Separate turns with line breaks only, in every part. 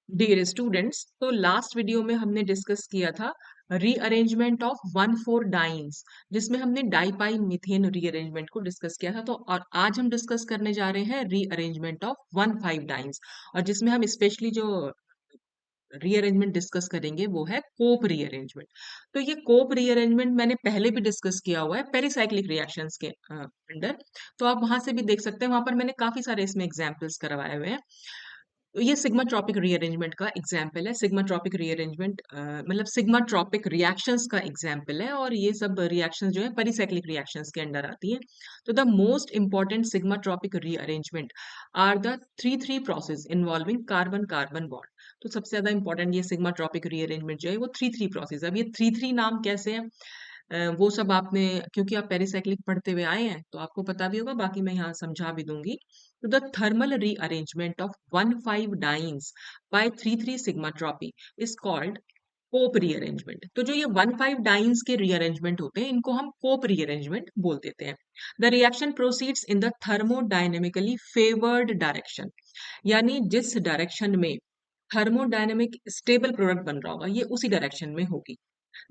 Dear students, तो last video में हमने डिस्कस किया था रीअरेंजमेंट ऑफ 1,4 डाइन्स, जिसमें हमने डाइपाई मीथेन रीअरेंजमेंट को डिस्कस किया था। तो और आज हम डिस्कस करने जा रहे हैं रीअरेंजमेंट ऑफ 1,5 डाइन्स, और जिसमें हम स्पेशली जो रीअरेंजमेंट डिस्कस करेंगे वो है कोप रीअरेंजमेंट। तो ये कोप रीअरेंजमेंट मैंने पहले भी डिस्कस किया हुआ है पेरिसाइक्लिक रिएक्शंस के अंडर। तो आप वहां से भी देख सकते हैं, वहां पर मैंने काफी सारे इसमें एग्जाम्पल्स करवाए हुए हैं। तो ये सिग्मा ट्रॉपिक रीअरेंजमेंट का एग्जाम्पल है। सिग्मा ट्रॉपिक रीअरेंजमेंट मतलब सिग्मा ट्रॉपिक रिएक्शंस का एग्जाम्पल है, और ये सब रिएक्शंस जो है पेरिसाइक्लिक रिएक्शंस के अंडर आती है। तो the most important sigmatropic rearrangement are the three three process involving carbon carbon bond. तो सबसे ज्यादा इंपॉर्टेंट ये सिग्मा ट्रॉपिक रीअरेंजमेंट जो है वो थ्री थ्री प्रोसेस। अब ये थ्री थ्री नाम कैसे है, वो सब आपने, क्योंकि आप पेरिसाइक्लिक पढ़ते हुए आए हैं तो आपको पता भी होगा, बाकी मैं यहाँ समझा भी दूंगी। तो the thermal rearrangement of 1,5 dienes by 3,3 sigmatropy is called Cope rearrangement. तो जो ये 1,5 डाइन्स के रीअरेंजमेंट होते हैं इनको हम कोप रीअरेंजमेंट बोल देते हैं। The reaction proceeds in the thermodynamically favoured direction, यानी जिस डायरेक्शन में थर्मोडायनेमिक स्टेबल प्रोडक्ट बन रहा होगा ये उसी डायरेक्शन में होगी।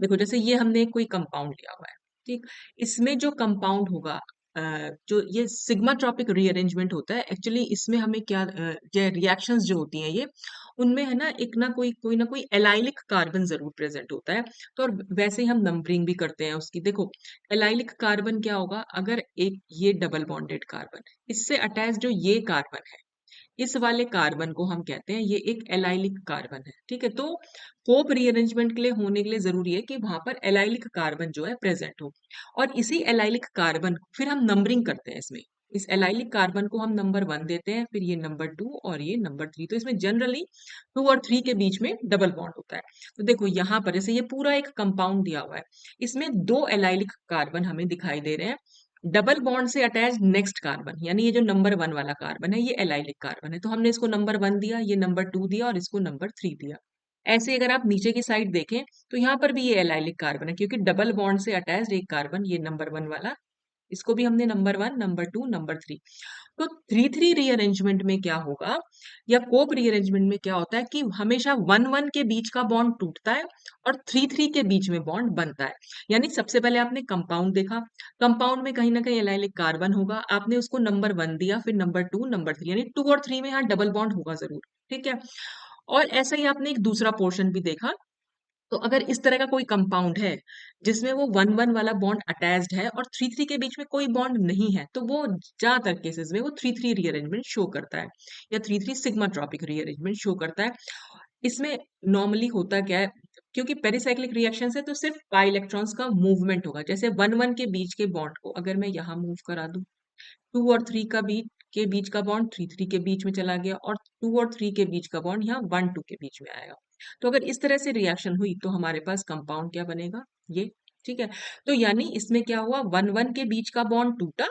देखो, जैसे ये हमने कोई कंपाउंड लिया हुआ है, ठीक। इसमें जो कंपाउंड होगा, जो ये सिग्मा ट्रॉपिक रीअरेंजमेंट होता है, एक्चुअली इसमें हमें क्या ये रिएक्शंस जो होती हैं ये, उनमें है ना एक ना कोई ना कोई एलाइलिक कार्बन जरूर प्रेजेंट होता है। तो और वैसे ही हम नंबरिंग भी करते हैं उसकी। देखो, एलाइलिक कार्बन क्या होगा, अगर एक ये डबल बॉन्डेड कार्बन, इससे अटैच जो ये कार्बन है, इस वाले कार्बन को हम कहते हैं ये एक एलाइलिक कार्बन है, ठीक है। तो कोप रीअरेंजमेंट के लिए होने के लिए जरूरी है कि वहां पर एलाइलिक कार्बन जो है प्रेजेंट हो, और इसी एलाइलिक कार्बन फिर हम नंबरिंग करते हैं इसमें। इस एलाइलिक कार्बन को हम नंबर 1 देते हैं, फिर ये नंबर 2 और ये नंबर 3। तो इसमें जनरली 2 और 3 के बीच में डबल बॉन्ड होता है। तो देखो यहाँ पर जैसे ये पूरा एक कंपाउंड दिया हुआ है, इसमें दो एलाइलिक कार्बन हमें दिखाई दे रहे हैं। डबल बॉन्ड से अटैच नेक्स्ट कार्बन, यानी ये जो नंबर 1 वाला कार्बन है ये एलाइलिक कार्बन है, तो हमने इसको नंबर 1 दिया, ये नंबर 2 दिया और इसको नंबर 3 दिया। ऐसे अगर आप नीचे की साइड देखें तो यहाँ पर भी ये एलाइलिक कार्बन है, क्योंकि डबल बॉन्ड से अटैच एक कार्बन ये नंबर 1 वाला, इसको भी हमने नंबर 1, नंबर 2, नंबर 3। तो थ्री थ्री रीअरेंजमेंट में क्या होगा, या कोप रीअरेंजमेंट में क्या होता है कि हमेशा 1 1 के बीच का बॉन्ड टूटता है और 3 3 के बीच में बॉन्ड बनता है। यानी सबसे पहले आपने कंपाउंड देखा, कंपाउंड में कहीं ना कहीं एलाइलिक कार्बन होगा, आपने उसको नंबर 1 दिया, फिर नंबर 2, नंबर 3, यानी 2 और 3 में यहाँ डबल बॉन्ड होगा जरूर, ठीक है। और ऐसा ही आपने एक दूसरा पोर्शन भी देखा। तो अगर इस तरह का कोई कंपाउंड है जिसमें वो 1 1 वाला बॉन्ड अटैच्ड है और 3 3 के बीच में कोई बॉन्ड नहीं है, तो वो ज्यादातर केसेस में वो 3 3 रीअरेंजमेंट शो करता है, या 3 3 सिग्मा ट्रॉपिक रीअरेंजमेंट शो करता है। इसमें नॉर्मली होता क्या है, क्योंकि पेरिसाइक्लिक रिएक्शन है तो सिर्फ पाई इलेक्ट्रॉन्स का मूवमेंट होगा। जैसे 1 1 के बीच के बॉन्ड को अगर मैं यहाँ मूव करा दूं, 2 और 3 के बीच का बॉन्ड 3 3 के बीच में चला गया, और 2 और 3 के बीच का बॉन्ड यहाँ 1 2 के बीच में आएगा। तो अगर इस तरह से रिएक्शन हुई तो हमारे पास कंपाउंड क्या बनेगा, ये, ठीक है। तो यानी इसमें क्या हुआ, 1 1 के बीच का बॉन्ड टूटा,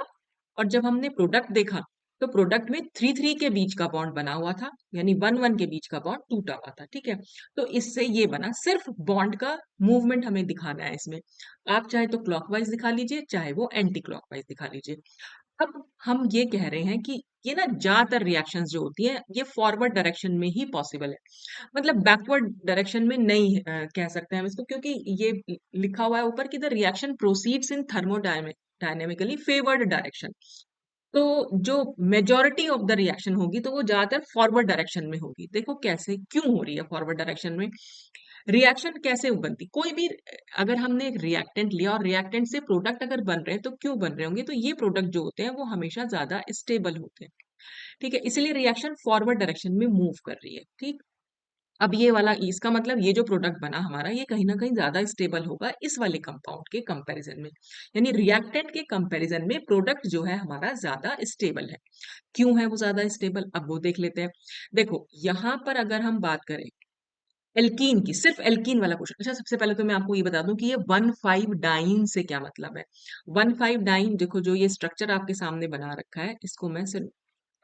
और जब हमने प्रोडक्ट देखा तो प्रोडक्ट में 3 3 के बीच का बॉन्ड बना हुआ था, यानी 1 1 के बीच का बॉन्ड टूटा हुआ था, ठीक है। तो इससे ये बना, सिर्फ बॉन्ड का मूवमेंट हमें दिखाना है इसमें। आप चाहे तो क्लॉकवाइज दिखा लीजिए, चाहे वो एंटी क्लॉकवाइज दिखा लीजिए। अब हम ये कह रहे हैं कि ये ना ज्यादातर रिएक्शंस जो होती हैं ये फॉरवर्ड डायरेक्शन में ही पॉसिबल है, मतलब बैकवर्ड डायरेक्शन में नहीं कह सकते हैं हम इसको, क्योंकि ये लिखा हुआ है ऊपर कि the reaction proceeds in thermodynamically favoured direction. तो जो मेजोरिटी ऑफ द रिएक्शन होगी तो वो ज्यादातर फॉरवर्ड डायरेक्शन में होगी। देखो कैसे, क्यों हो रही है फॉरवर्ड डायरेक्शन में रिएक्शन, कैसे बनती कोई भी, अगर हमने एक रिएक्टेंट लिया और रिएक्टेंट से प्रोडक्ट अगर बन रहे हैं तो क्यों बन रहे होंगे, तो ये प्रोडक्ट जो होते हैं वो हमेशा ज्यादा स्टेबल होते हैं, ठीक है। इसलिए रिएक्शन फॉरवर्ड डायरेक्शन में मूव कर रही है, ठीक। अब ये वाला, इसका मतलब ये जो प्रोडक्ट बना हमारा ये कहीं ना कहीं ज्यादा स्टेबल होगा इस वाले कंपाउंड के कंपैरिजन में, यानी रिएक्टेंट के कंपैरिजन में प्रोडक्ट जो है हमारा ज्यादा स्टेबल है। क्यों है वो ज्यादा स्टेबल, अब वो देख लेते हैं। देखो यहाँ पर अगर हम बात करें एल्कीन की, सिर्फ एल्कीन वाला क्वेश्चन। अच्छा, सबसे पहले तो मैं आपको ये बता दूं कि ये 1,5 डाइन से क्या मतलब है। 1,5 डाइन, देखो जो ये स्ट्रक्चर आपके सामने बना रखा है इसको मैं सिर्फ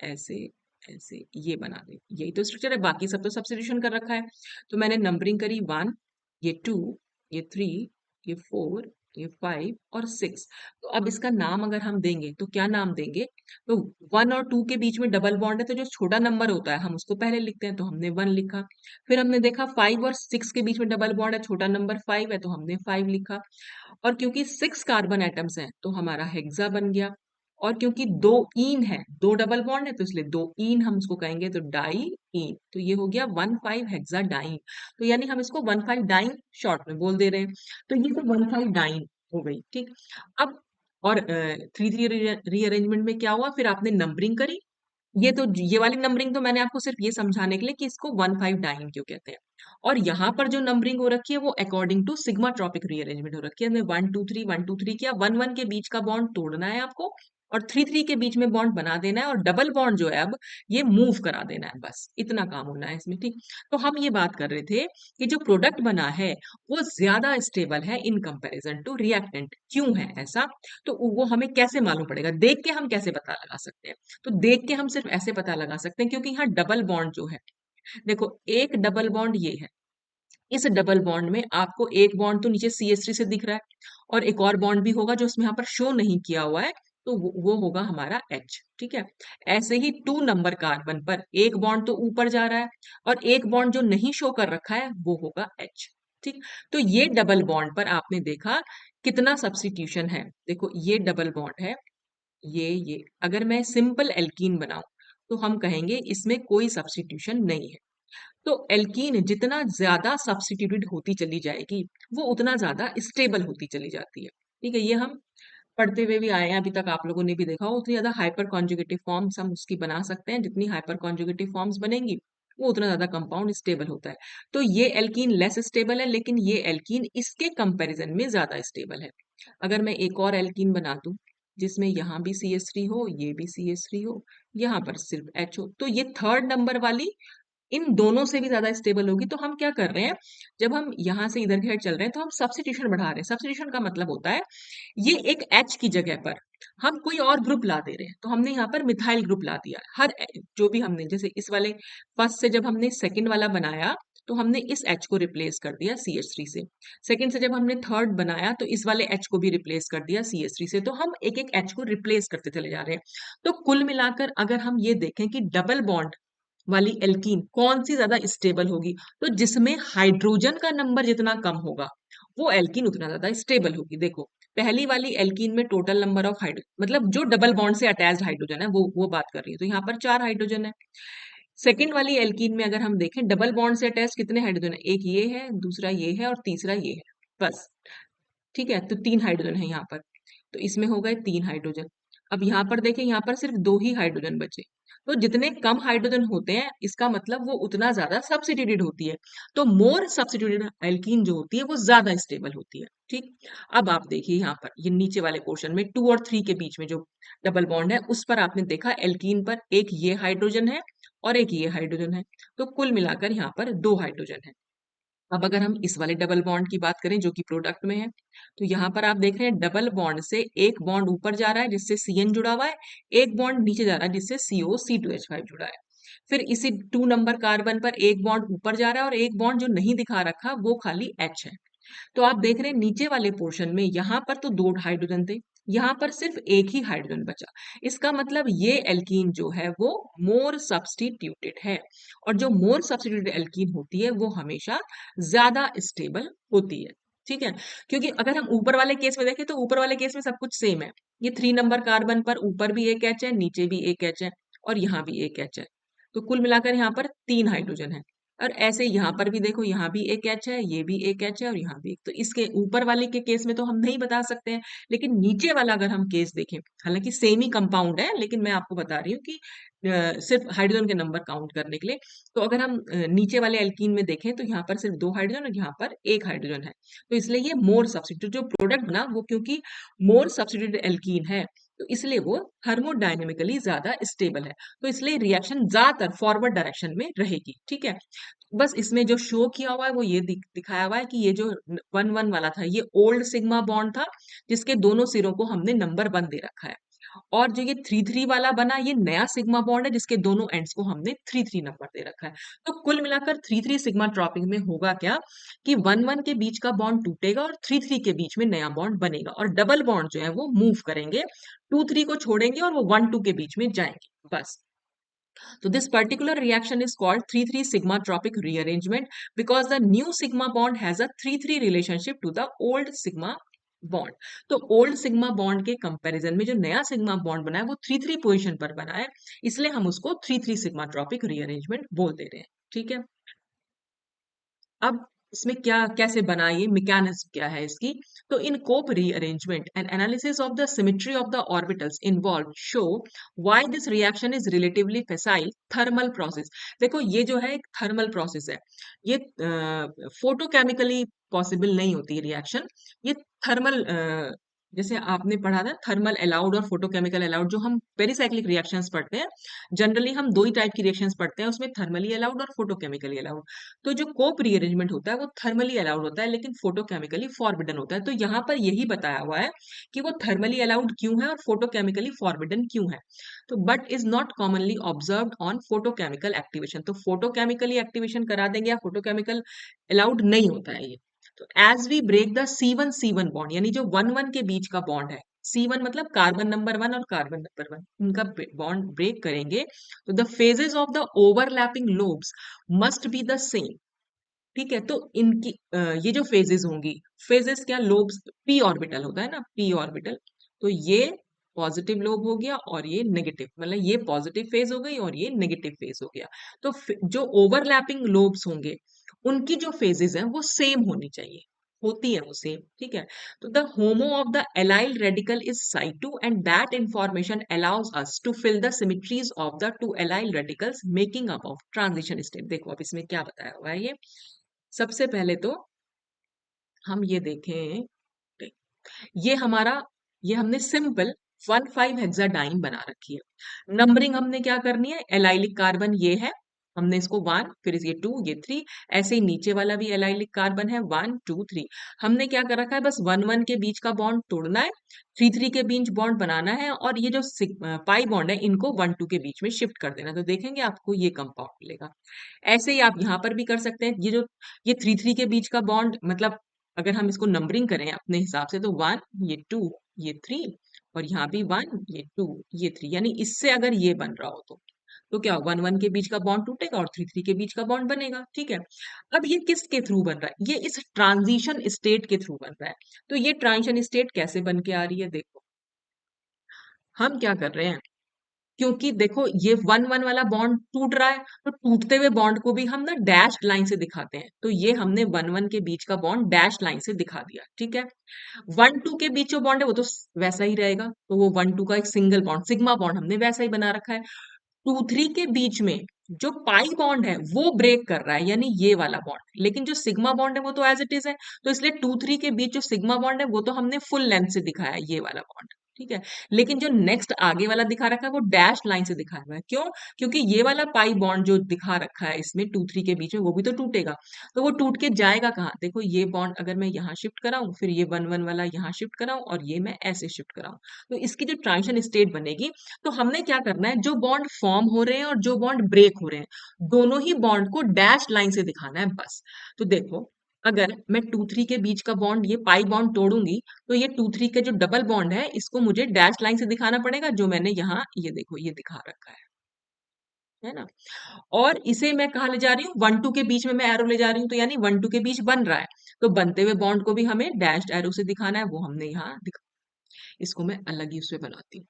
ऐसे ऐसे ये बना दे, यही तो स्ट्रक्चर है, बाकी सब तो सब्स्टिट्यूशन कर रखा है। तो मैंने नंबरिंग करी 1, ये 2, ये 3, ये 4, ये 5 और 6। तो अब इसका नाम अगर हम देंगे तो क्या नाम देंगे? तो 1 और 2 के बीच में डबल बॉन्ड है, तो जो छोटा नंबर होता है हम उसको पहले लिखते हैं, तो हमने 1 लिखा। फिर हमने देखा 5 और 6 के बीच में डबल बॉन्ड है, छोटा नंबर 5 है, तो हमने 5 लिखा। और क्योंकि 6 कार्बन एटम्स हैं तो हमारा हेक्सा बन गया। और क्योंकि दो ईन है, दो डबल बॉन्ड है, तो इसलिए दो ईन हम उसको कहेंगे, तो डाई ईन। तो ये हो गया 15 हेक्सा डाइन। तो यानी हम इसको 15 डाइन शॉर्ट में बोल दे रहे हैं। तो ये तो 15 डाइन हो गई, ठीक। अब और 3 3 रीअरेंजमेंट में क्या हुआ, फिर आपने नंबरिंग करी। ये वाली नंबरिंग तो मैंने आपको सिर्फ ये समझाने के लिए कि इसको 15 डाइन क्यों कहते हैं। और यहाँ पर जो नंबरिंग हो रखी है वो according to sigmatropic rearrangement हो रखी है। हमें 1 2 3 किया, 1 1 के बीच का बॉन्ड तोड़ना है आपको, और 3 3 के बीच में बॉन्ड बना देना है, और डबल बॉन्ड जो है अब ये मूव करा देना है, बस इतना काम होना है इसमें, ठीक। तो हम ये बात कर रहे थे कि जो प्रोडक्ट बना है वो ज्यादा स्टेबल है इन कंपैरिजन टू रिएक्टेंट। क्यों है ऐसा? तो वो हमें कैसे मालूम पड़ेगा? देख के हम कैसे पता लगा सकते हैं? तो देख के हम सिर्फ ऐसे पता लगा सकते हैं क्योंकि यहाँ डबल बॉन्ड जो है, देखो एक डबल बॉन्ड ये है, इस डबल बॉन्ड में आपको एक बॉन्ड तो नीचे CH3 से दिख रहा है, और एक और बॉन्ड भी होगा जो इसमें यहाँ पर शो नहीं किया हुआ है, तो वो होगा हमारा H, ठीक है। ऐसे ही 2 नंबर कार्बन पर एक बॉन्ड तो ऊपर जा रहा है, और एक बॉन्ड जो नहीं शो कर रखा है वो होगा H, ठीक। तो ये डबल बॉन्ड पर आपने देखा कितना सब्स्टिट्यूशन है। देखो ये डबल बॉन्ड है, ये अगर मैं सिंपल एल्कीन बनाऊं तो हम कहेंगे इसमें कोई सब्स्टिट्यूशन नहीं है। तो एल्कीन जितना ज्यादा सब्स्टिट्यूटेड होती चली जाएगी वो उतना ज्यादा स्टेबल होती चली जाती है, ठीक है। ये हम पढ़ते हुए भी आए हैं, अभी तक आप लोगों ने भी देखा हो, उतनी ज्यादा हाइपर कॉन्जुगेटिव फॉर्म्स हम उसकी बना सकते हैं, जितनी हाइपर कॉन्जुगेटिव फॉर्म्स बनेंगी वो उतना ज्यादा कंपाउंड स्टेबल होता है। तो ये एल्कीन लेस स्टेबल है, लेकिन ये एल्कीन इसके कंपैरिजन में ज्यादा स्टेबल है। अगर मैं एक और एल्कीन बना दूं जिसमें यहाँ भी CH3 हो, ये भी CH3 हो, यहाँ पर सिर्फ H हो, तो ये थर्ड नंबर वाली इन दोनों से भी ज्यादा स्टेबल होगी। तो हम क्या कर रहे हैं, जब हम यहाँ से इधर की साइड चल रहे हैं तो हम सब्स्टिट्यूशन बढ़ा रहे हैं। सब्स्टिट्यूशन का मतलब होता है ये एक H की जगह पर हम कोई और ग्रुप ला दे रहे हैं, तो हमने यहाँ पर मिथाइल ग्रुप ला दिया। जो भी हमने, जैसे इस वाले फर्स्ट से जब हमने सेकंड वाला बनाया तो हमने इस H को रिप्लेस कर दिया CH3 से। सेकंड से जब हमने थर्ड बनाया तो इस वाले H को भी रिप्लेस कर दिया CH3 से। तो हम एक एक H को रिप्लेस करते चले जा रहे हैं। तो कुल मिलाकर अगर हम ये देखें कि डबल बॉन्ड वाली एल्कीन कौन सी ज्यादा स्टेबल होगी, तो जिसमें हाइड्रोजन का नंबर जितना कम होगा वो एल्कीन उतना ज्यादा स्टेबल होगी। देखो पहली वाली एल्कीन में टोटल नंबर ऑफ हाइड्रोजन, मतलब जो डबल बॉन्ड से अटैच्ड हाइड्रोजन है वो बात कर रही है, तो यहाँ पर 4 हाइड्रोजन है। सेकेंड वाली एल्कीन में अगर हम देखें डबल बॉन्ड से अटैच कितने हाइड्रोजन है, एक ये है, दूसरा ये है, और तीसरा ये है, बस, ठीक है। तो 3 हाइड्रोजन है यहाँ पर, तो इसमें हो गए 3 हाइड्रोजन। अब यहाँ पर देखें, यहाँ पर सिर्फ 2 ही हाइड्रोजन बचे। तो जितने कम हाइड्रोजन होते हैं इसका मतलब वो उतना ज्यादा सब्स्टिट्यूटेड होती है। तो मोर सब्स्टिट्यूटेड एल्कीन जो होती है वो ज्यादा स्टेबल होती है, ठीक। अब आप देखिए यहाँ पर ये नीचे वाले पोर्शन में 2 और 3 के बीच में जो डबल बॉन्ड है उस पर आपने देखा एल्कीन पर एक ये हाइड्रोजन है और एक ये हाइड्रोजन है, तो कुल मिलाकर यहाँ पर 2 हाइड्रोजन है। अब अगर हम इस वाले डबल बॉन्ड की बात करें जो कि प्रोडक्ट में है, तो यहाँ पर आप देख रहे हैं डबल बॉन्ड से एक बॉन्ड ऊपर जा रहा है जिससे CN जुड़ा हुआ है, एक बॉन्ड नीचे जा रहा है जिससे COC2H5 जुड़ा है। फिर इसी 2 नंबर कार्बन पर एक बॉन्ड ऊपर जा रहा है और एक बॉन्ड जो नहीं दिखा रखा वो खाली H है। तो आप देख रहे हैं नीचे वाले पोर्शन में यहाँ पर तो 2 हाइड्रोजन थे, यहाँ पर सिर्फ एक ही हाइड्रोजन बचा। इसका मतलब ये एल्कीन जो है वो मोर सब्स्टिट्यूटेड है, और जो मोर सब्स्टिट्यूटेड एल्कीन होती है वो हमेशा ज्यादा स्टेबल होती है, ठीक है। क्योंकि अगर हम ऊपर वाले केस में देखें तो ऊपर वाले केस में सब कुछ सेम है। ये 3 नंबर कार्बन पर ऊपर भी एक H है, नीचे भी एक H है, और यहाँ भी एक H है। तो कुल मिलाकर यहाँ पर 3 हाइड्रोजन है। और ऐसे यहाँ पर भी देखो, यहाँ भी एक H है, ये भी एक H है, और यहाँ भी एक। तो इसके ऊपर वाले के केस में तो हम नहीं बता सकते हैं, लेकिन नीचे वाला अगर हम केस देखें, हालांकि सेम ही कंपाउंड है, लेकिन मैं आपको बता रही हूँ कि सिर्फ हाइड्रोजन के नंबर काउंट करने के लिए। तो अगर हम नीचे वाले एल्कीन में देखें तो यहाँ पर सिर्फ 2 हाइड्रोजन और यहाँ पर एक हाइड्रोजन है। तो इसलिए ये मोर सब्स्टिट्यूट जो प्रोडक्ट बना वो क्योंकि मोर सब्स्टिट्यूटेड एल्कीन है, तो इसलिए वो थर्मोडायनेमिकली ज्यादा स्टेबल है। तो इसलिए रिएक्शन ज्यादातर फॉरवर्ड डायरेक्शन में रहेगी, ठीक है। बस इसमें जो शो किया हुआ है वो ये दिखाया हुआ है कि ये जो 1 1 वाला था ये ओल्ड सिग्मा बॉन्ड था जिसके दोनों सिरों को हमने नंबर 1 दे रखा है, और जो ये 3 3 वाला बना ये नया सिग्मा बॉन्ड है जिसके दोनों एंड्स को हमने 3 3 नंबर दे रखा है। तो कुल मिलाकर 3 3 सिग्मा ट्रॉपिक में होगा क्या कि 1 1 के बीच का बॉन्ड टूटेगा और 3 3 के बीच में नया बॉन्ड बनेगा और डबल बॉन्ड जो है वो मूव करेंगे, 2 3 को छोड़ेंगे और वो 1 2 के बीच में जाएंगे बस। So this particular reaction is called 3 3 sigma tropic rearrangement because the new sigma bond has a 3 3 relationship to the old sigma bond. तो ओल्ड सिग्मा बॉन्ड के कंपैरिजन में जो नया सिग्मा बॉन्ड बना है वो 3 3 पोजीशन पर बना है, इसलिए हम उसको 3 3 सिग्मा ट्रॉपिक रीअरेंजमेंट बोल दे रहे हैं। ठीक है, अब इसमें क्या कैसे बना, ये मैकेनिज्म क्या है इसकी। तो in Cope rearrangement and analysis of the symmetry of the orbitals involve show why this reaction is relatively facile thermal process. देखो ये जो है एक थर्मल प्रोसेस है, ये फोटोकेमिकली पॉसिबल नहीं होती रिएक्शन, ये थर्मल जैसे आपने पढ़ा था थर्मल अलाउड और फोटोकेमिकल अलाउड, जो हम पेरिसाइक्लिक रिएक्शंस पढ़ते हैं जनरली हम दो ही टाइप की रिएक्शंस पढ़ते हैं, उसमें थर्मली अलाउड और फोटोकेमिकली अलाउड। तो जो कोप रीअरेंजमेंट होता है वो थर्मली अलाउड होता है लेकिन फोटोकेमिकली फॉरबिडन होता है। तो यहाँ पर यही बताया हुआ है कि वो थर्मली अलाउड क्यों है और फोटोकेमिकली फॉरबिडन क्यों है। तो but is not commonly observed on photochemical activation, तो फोटोकेमिकली एक्टिवेशन करा देंगे या फोटोकेमिकल अलाउड नहीं होता है ये। तो as we break the C1 bond, यानी जो 1 1 के बीच का बॉन्ड है, C1 मतलब कार्बन नंबर 1 और कार्बन नंबर 1 इनका बॉन्ड ब्रेक करेंगे, तो the phases of the overlapping lobes must be the same. ठीक है, तो इनकी ये जो फेजेस होंगी, फेजेस क्या, लोब्स, पी ऑर्बिटल होता है ना, पी ऑर्बिटल, तो ये पॉजिटिव लोब हो गया और ये नेगेटिव, मतलब ये पॉजिटिव फेज हो गई और ये नेगेटिव फेज हो गया। तो जो ओवरलैपिंग लोब्स होंगे उनकी जो फेजेस हैं वो सेम होनी चाहिए, होती है वो सेम। ठीक है, तो the HOMO of the allyl radical is psi two and that information allows us to fill the symmetries of the two allyl radicals making up of transition state. देखो अब इसमें क्या बताया हुआ है, ये सबसे पहले तो हम ये देखें, ये हमारा, ये हमने सिंपल 1 5 हेक्साडाइन बना रखी है। नंबरिंग हमने क्या करनी है, एलाइलिक कार्बन ये है, हमने इसको 1, फिर ये 2, ये 3, ऐसे ही नीचे वाला भी एलाइलिक कार्बन है 1 2 3। हमने क्या कर रखा है, बस 1 1 के बीच का बॉन्ड तोड़ना है, 3 3 के बीच बॉन्ड बनाना है और ये जो पाई बॉन्ड है इनको 1 2 के बीच में शिफ्ट कर देना, तो देखेंगे आपको ये कंपाउंड मिलेगा। ऐसे ही आप यहाँ पर भी कर सकते हैं, ये 3 3 के बीच का बॉन्ड, मतलब अगर हम इसको नंबरिंग करें अपने हिसाब से तो 1 ये 2 ये 3 और यहाँ भी 1 ये 2 ये 3, यानी इससे अगर ये बन रहा हो तो क्या 1 1 के बीच का बॉन्ड टूटेगा और 3 3 के बीच का बॉन्ड बनेगा। ठीक है, अब ये किसके थ्रू बन रहा है, ये इस ट्रांजिशन स्टेट के थ्रू बन रहा है। तो ये ट्रांजिशन स्टेट कैसे बन के आ रही है, देखो हम क्या कर रहे हैं, क्योंकि देखो ये 1 1 वाला बॉन्ड टूट रहा है, तो टूटते हुए बॉन्ड को भी हम ना डैश लाइन से दिखाते हैं, तो ये हमने 1 1 के बीच का बॉन्ड डैश लाइन से दिखा दिया। ठीक है, 1 2 के बीच जो बॉन्ड है वो तो वैसा ही रहेगा, तो वो 1 2 का एक सिंगल बॉन्ड सिग्मा बॉन्ड हमने वैसा ही बना रखा है। 2 3 के बीच में जो पाई बॉन्ड है वो ब्रेक कर रहा है, यानी ये वाला बॉन्ड, लेकिन जो सिग्मा बॉन्ड है वो तो एज इट इज है, तो इसलिए 2 3 के बीच जो सिग्मा बॉन्ड है वो तो हमने फुल लेंथ से दिखाया है, ये वाला बॉन्ड। ठीक है, लेकिन जो नेक्स्ट आगे वाला दिखा रखा है वो डैश लाइन से दिखाया हुआ है, क्यों, क्योंकि ये वाला पाई बॉन्ड जो दिखा रखा है इसमें 2 3 के बीच में वो भी तो टूटेगा, तो वो टूट के जाएगा कहाँ, देखो ये बॉन्ड अगर मैं यहाँ शिफ्ट कराऊं, फिर ये 1 1 वाला यहाँ शिफ्ट कराऊं और ये मैं ऐसे शिफ्ट कराऊं, तो इसकी जो ट्रांजिशन स्टेट बनेगी, तो हमने क्या करना है, जो बॉन्ड फॉर्म हो रहे हैं और जो बॉन्ड ब्रेक हो रहे हैं दोनों ही बॉन्ड को डैश लाइन से दिखाना है बस। तो देखो अगर मैं 2 3 के बीच का बॉन्ड ये पाई बॉन्ड तोड़ूंगी, तो ये 2 3 के जो डबल बॉन्ड है इसको मुझे डैश लाइन से दिखाना पड़ेगा, जो मैंने यहाँ ये देखो ये दिखा रखा है ना। और इसे मैं कहा ले जा रही हूँ, 1 2 के बीच में मैं एरो ले जा रही हूँ, तो यानी 1 2 के बीच बन रहा है, तो बनते हुए बॉन्ड को भी हमें डैश एरो से दिखाना है, वो हमने यहाँ दिखा। इसको मैं अलग ही उससे बनाती हूँ।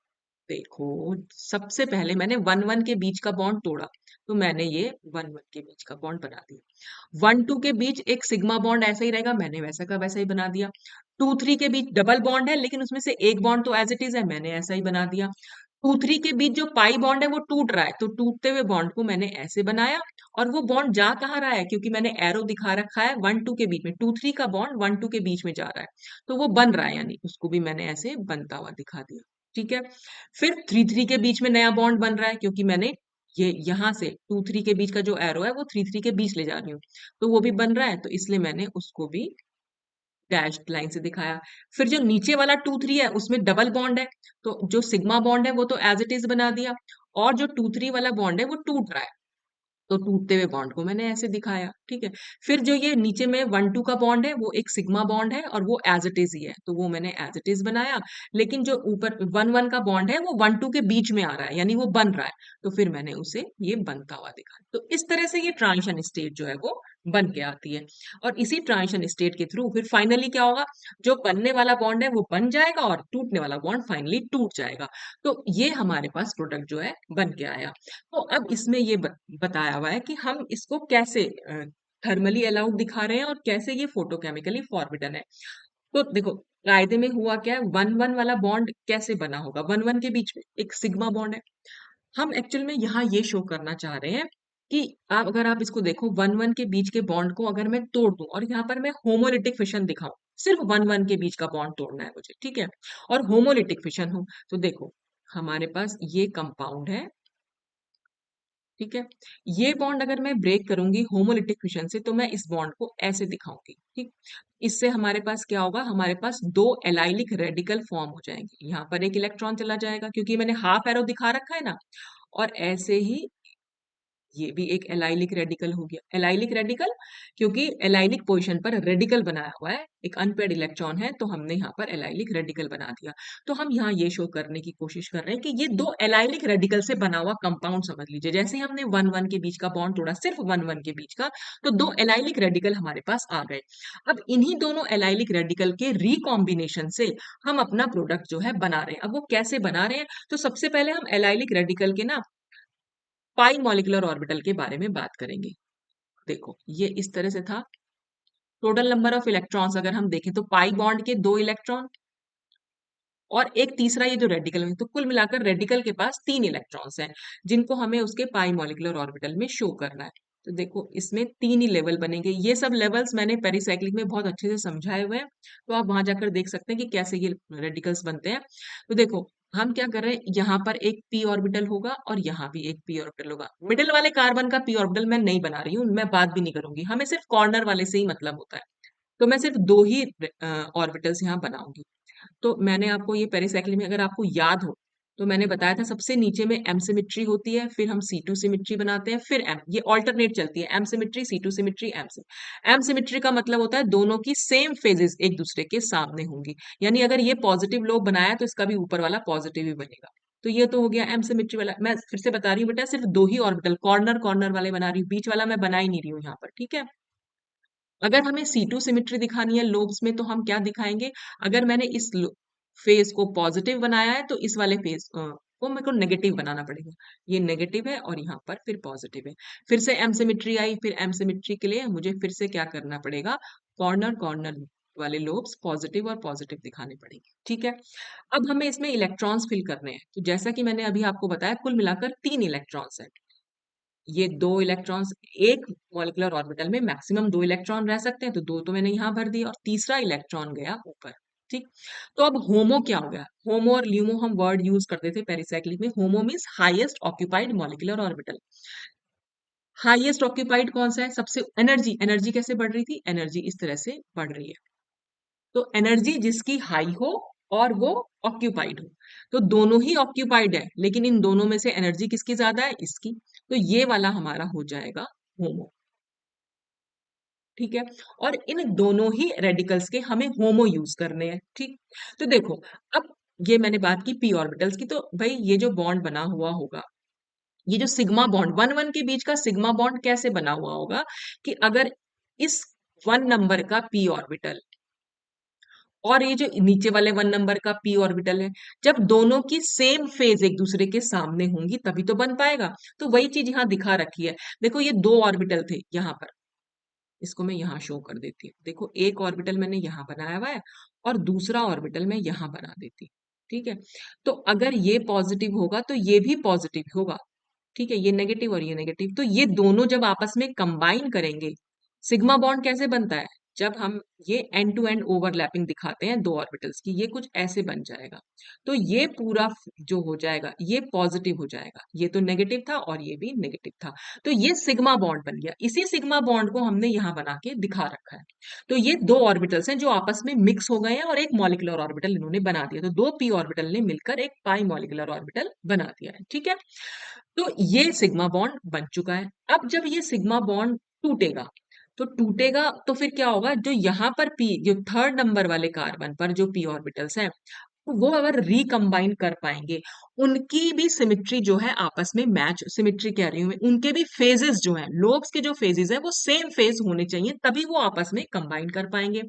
देखो सबसे पहले मैंने 1 1 के बीच का बॉन्ड तोड़ा, तो मैंने ये 1 1 के बीच का बॉन्ड बना दिया। 1 2 के बीच एक सिग्मा बॉन्ड ऐसा ही रहेगा, मैंने वैसा का वैसा ही बना दिया। 2 3 के बीच डबल बॉन्ड है लेकिन उसमें से एक बॉन्ड तो एज इट इज है, मैंने ऐसा ही बना दिया। 2 3 के बीच जो पाई बॉन्ड है वो टूट रहा है, तो टूटते हुए बॉन्ड को मैंने ऐसे बनाया, और वो बॉन्ड जा कहाँ रहा है, क्योंकि मैंने एरो दिखा रखा है 1 2 के बीच में, 2 3 का बॉन्ड 1 2 के बीच में जा रहा है, तो वो बन रहा है, यानी उसको भी मैंने ऐसे बनता हुआ दिखा दिया। ठीक है, फिर 3 3 के बीच में नया बॉन्ड बन रहा है, क्योंकि मैंने ये यहाँ से 2 3 के बीच का जो एरो है वो 3 3 के बीच ले जा रही हूँ, तो वो भी बन रहा है, तो इसलिए मैंने उसको भी डैश्ड लाइन से दिखाया। फिर जो नीचे वाला 2 3 है उसमें डबल बॉन्ड है, तो जो सिग्मा बॉन्ड है वो तो एज इट इज बना दिया, और जो 2 3 वाला बॉन्ड है वो टूट रहा है, तो टूटते हुए बॉन्ड को मैंने ऐसे दिखाया। ठीक है। फिर जो ये नीचे में 1 2 का बॉन्ड है वो एक सिग्मा बॉन्ड है और वो एज इट इज ही है, तो वो मैंने एज इट इज बनाया। लेकिन जो ऊपर 1 1 का बॉन्ड है वो 1 2 के बीच में आ रहा है, यानी वो बन रहा है, तो फिर मैंने उसे ये बनता हुआ दिखाया। तो इस तरह से ये ट्रांजिशन स्टेट जो है वो बन के आती है। और इसी ट्रांजिशन स्टेट के थ्रू फिर फाइनली क्या होगा, जो बनने वाला बॉन्ड है वो बन जाएगा और टूटने वाला बॉन्ड फाइनली टूट जाएगा। तो ये हमारे पास प्रोडक्ट जो है बन के आया। तो अब इसमें ये बताया हुआ है कि हम इसको कैसे थर्मली अलाउड दिखा रहे हैं और कैसे ये फोटोकेमिकली फॉरबिडन है। तो देखो, कायदे में हुआ क्या है, 1 1 वाला बॉन्ड कैसे बना होगा, 1 1 के बीच में एक सिग्मा बॉन्ड है। हम एक्चुअल में यहाँ ये शो करना चाह रहे हैं कि आप, अगर आप इसको देखो, 1 1 के बीच के बॉन्ड को अगर मैं तोड़ दूं और यहाँ पर मैं होमोलिटिक फिशन दिखाऊं, सिर्फ 1 1 के बीच का बॉन्ड तोड़ना है मुझे, ठीक है, और होमोलिटिक फिशन हो, तो देखो हमारे पास ये कंपाउंड है, ठीक है। ये बॉन्ड अगर मैं ब्रेक करूंगी होमोलिटिक फिशन से, तो मैं इस बॉन्ड को ऐसे दिखाऊंगी, ठीक। इससे हमारे पास क्या होगा, हमारे पास दो एलाइलिक रेडिकल फॉर्म हो जाएंगे, यहाँ पर एक इलेक्ट्रॉन चला जाएगा क्योंकि मैंने हाफ एरो दिखा रखा है ना, और ऐसे ही ये भी एक एलाइलिक रेडिकल हो गया। एलाइलिक रेडिकल क्योंकि एलाइलिक पोजीशन पर रेडिकल बनाया हुआ है, एक अनपेड इलेक्ट्रॉन है, तो हमने यहाँ पर एलाइलिक रेडिकल बना दिया। तो हम यहाँ ये शो करने की कोशिश कर रहे हैं कि ये दो एलाइलिक रेडिकल से बना हुआ कंपाउंड समझ लीजिए। जैसे ही हमने 1 1 के बीच का बॉन्ड तोड़ा, सिर्फ 1 1 के बीच का, तो दो एलाइलिक रेडिकल हमारे पास आ गए। अब इन्हीं दोनों एलाइलिक रेडिकल के रिकॉम्बिनेशन से हम अपना प्रोडक्ट जो है बना रहे हैं। अब वो कैसे बना रहे हैं, तो सबसे पहले हम एलाइलिक रेडिकल के ना पाई मॉलिक्यूलर ऑर्बिटल के बारे में बात करेंगे। देखो ये इस तरह से था, टोटल नंबर ऑफ इलेक्ट्रॉन्स अगर हम देखें तो पाई बॉन्ड के 2 इलेक्ट्रॉन और एक तीसरा ये जो रेडिकल है, तो कुल मिलाकर रेडिकल के पास 3 इलेक्ट्रॉन्स हैं, जिनको हमें उसके पाई मॉलिक्यूलर ऑर्बिटल में शो करना है। तो देखो इसमें 3 ही लेवल बनेंगे, ये सब लेवल्स मैंने पेरिसाइक्लिक में बहुत अच्छे से समझाए हुए हैं, तो आप वहां जाकर देख सकते हैं कि कैसे ये रेडिकल्स बनते हैं। तो देखो हम क्या कर रहे हैं, यहाँ पर एक पी ऑर्बिटल होगा और यहाँ भी एक पी ऑर्बिटल होगा। मिडिल वाले कार्बन का पी ऑर्बिटल मैं नहीं बना रही हूँ, मैं बात भी नहीं करूंगी, हमें सिर्फ कॉर्नर वाले से ही मतलब होता है, तो मैं सिर्फ दो ही ऑर्बिटल्स यहाँ बनाऊंगी। तो मैंने आपको ये पेरिसाइक्लिक में अगर आपको याद हो, तो मैंने बताया था सबसे नीचे में एम सिमिट्री होती है, फिर हम C2 सिमिट्री बनाते हैं, फिर एम, ये ऑल्टरनेट चलती है, m symmetry C2 symmetry m symmetry. M symmetry का मतलब होता है दोनों की सेम फेजेस एक दूसरे के सामने होंगी, यानी अगर ये पॉजिटिव लोब बनाया तो इसका भी ऊपर वाला पॉजिटिव ही बनेगा। तो ये तो हो गया एम सिमिट्री वाला। मैं फिर से बता रही हूँ बेटा, सिर्फ दो ही ऑर्बिटल कॉर्नर कॉर्नर वाले बना रही हूँ, बीच वाला मैं बना ही नहीं रही हूँ यहाँ पर, ठीक है। अगर हमें C2 सिमिट्री दिखानी है लोब्स में, तो हम क्या दिखाएंगे, अगर मैंने इस फेज को पॉजिटिव बनाया है तो इस वाले फेज को मेरे को नेगेटिव बनाना पड़ेगा। ये नेगेटिव है और यहाँ पर फिर पॉजिटिव है। फिर से एम सिमिट्री आई, फिर एम सिमिट्री के लिए मुझे फिर से क्या करना पड़ेगा, कॉर्नर कॉर्नर वाले लोब्स पॉजिटिव और पॉजिटिव दिखाने पड़ेंगे, ठीक है। अब हमें इसमें इलेक्ट्रॉन्स फिल करने हैं, तो जैसा कि मैंने अभी आपको बताया कुल मिलाकर 3 इलेक्ट्रॉन्स हैं। ये 2 इलेक्ट्रॉन्स, एक मॉलिक्यूलर ऑर्बिटल में मैक्सिमम 2 इलेक्ट्रॉन रह सकते हैं, तो दो तो मैंने यहाँ भर दिया और तीसरा इलेक्ट्रॉन गया ऊपर, ठीक। तो अब होमो क्या हो गया, होमो और ल्यूमो हम वर्ड यूज करते थे पेरिसाइक्लिक में। होमो means highest occupied molecular orbital. Highest occupied कौन सा है, सबसे एनर्जी, एनर्जी कैसे बढ़ रही थी, एनर्जी इस तरह से बढ़ रही है, तो एनर्जी जिसकी हाई हो और वो ऑक्यूपाइड हो, तो दोनों ही ऑक्यूपाइड है, लेकिन इन दोनों में से एनर्जी किसकी ज्यादा है, इसकी। तो ये वाला हमारा हो जाएगा होमो, ठीक है। और इन दोनों ही रेडिकल्स के हमें होमो यूज करने हैं, ठीक। तो देखो, अब ये मैंने बात की पी ऑर्बिटल्स की, तो भाई ये जो बॉन्ड बना हुआ होगा, ये जो सिग्मा बॉन्ड 1 1 के बीच का सिग्मा बॉन्ड कैसे बना हुआ होगा, कि अगर इस 1 नंबर का पी ऑर्बिटल और ये जो नीचे वाले 1 नंबर का पी ऑर्बिटल है, जब दोनों की सेम फेज एक दूसरे के सामने होंगी तभी तो बन पाएगा। तो वही चीज यहाँ दिखा रखी है। देखो ये 2 ऑर्बिटल थे यहाँ पर, इसको मैं यहाँ शो कर देती हूँ। देखो एक ऑर्बिटल मैंने यहाँ बनाया हुआ है और दूसरा ऑर्बिटल मैं यहाँ बना देती हूँ, ठीक है। तो अगर ये पॉजिटिव होगा तो ये भी पॉजिटिव होगा, ठीक है, ये नेगेटिव और ये नेगेटिव, तो ये दोनों जब आपस में कंबाइन करेंगे, सिग्मा बॉन्ड कैसे बनता है, जब हम ये एंड टू एंड ओवरलैपिंग दिखाते हैं दो ऑर्बिटल्स की, ये कुछ ऐसे बन जाएगा। तो ये पूरा जो हो जाएगा ये पॉजिटिव हो जाएगा, ये तो नेगेटिव था और ये भी नेगेटिव था। तो ये सिग्मा बॉन्ड बन गया। इसी सिग्मा बॉन्ड को हमने यहाँ बना के दिखा रखा है। तो ये दो ऑर्बिटल्स हैं जो आपस में मिक्स हो गए हैं और एक मॉलिक्यूलर ऑर्बिटल इन्होंने बना दिया। तो दो पी ऑर्बिटल ने मिलकर एक पाई मॉलिक्यूलर ऑर्बिटल बना दिया है, ठीक है। तो ये सिग्मा बॉन्ड बन चुका है। अब जब ये सिग्मा बॉन्ड टूटेगा, तो टूटेगा तो फिर क्या होगा, जो यहाँ पर पी, जो थर्ड नंबर वाले कार्बन पर जो पी ऑर्बिटल्स हैं, तो वो अगर रिकम्बाइन कर पाएंगे, उनकी भी सिमिट्री जो है आपस में मैच, सिमिट्री कह रही हूं मैं, उनके भी फेजेस जो हैं, लोब्स के जो फेजेस हैं वो सेम फेज होने चाहिए, तभी वो आपस में कंबाइन कर पाएंगे।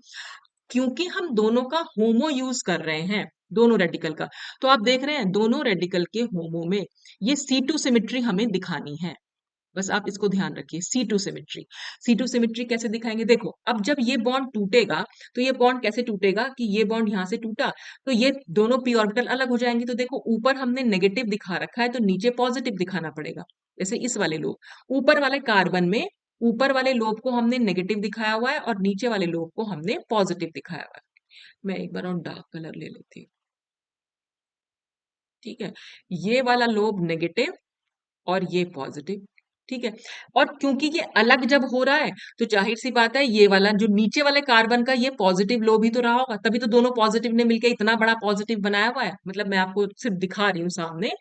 क्योंकि हम दोनों का होमो यूज कर रहे हैं, दोनों रेडिकल का, तो आप देख रहे हैं दोनों रेडिकल के होमो में ये C2 सिमिट्री हमें दिखानी है। बस आप इसको ध्यान रखिए, C2 सिमिट्री। C2 सिमिट्री कैसे दिखाएंगे, देखो अब जब ये बॉन्ड टूटेगा, तो ये बॉन्ड कैसे टूटेगा कि ये बॉन्ड यहां से टूटा, तो ये दोनों पी ऑर्बिटल अलग हो जाएंगे। तो देखो ऊपर हमने नेगेटिव दिखा रखा है, तो नीचे पॉजिटिव दिखाना पड़ेगा। जैसे इस वाले लोब, ऊपर वाले कार्बन में ऊपर वाले लोब को हमने नेगेटिव दिखाया हुआ है और नीचे वाले लोब को हमने पॉजिटिव दिखाया हुआ है। मैं एक बार और डार्क कलर ले लेती हूँ, ठीक है। ये वाला लोब नेगेटिव और ये पॉजिटिव, ठीक है। और क्योंकि ये अलग जब हो रहा है, तो जाहिर सी बात है ये वाला जो नीचे वाले कार्बन का ये पॉजिटिव लोब ही तो रहा होगा, तभी तो दोनों पॉजिटिव ने मिलकर इतना बड़ा पॉजिटिव बनाया हुआ है। मतलब मैं आपको सिर्फ दिखा रही हूँ सामने।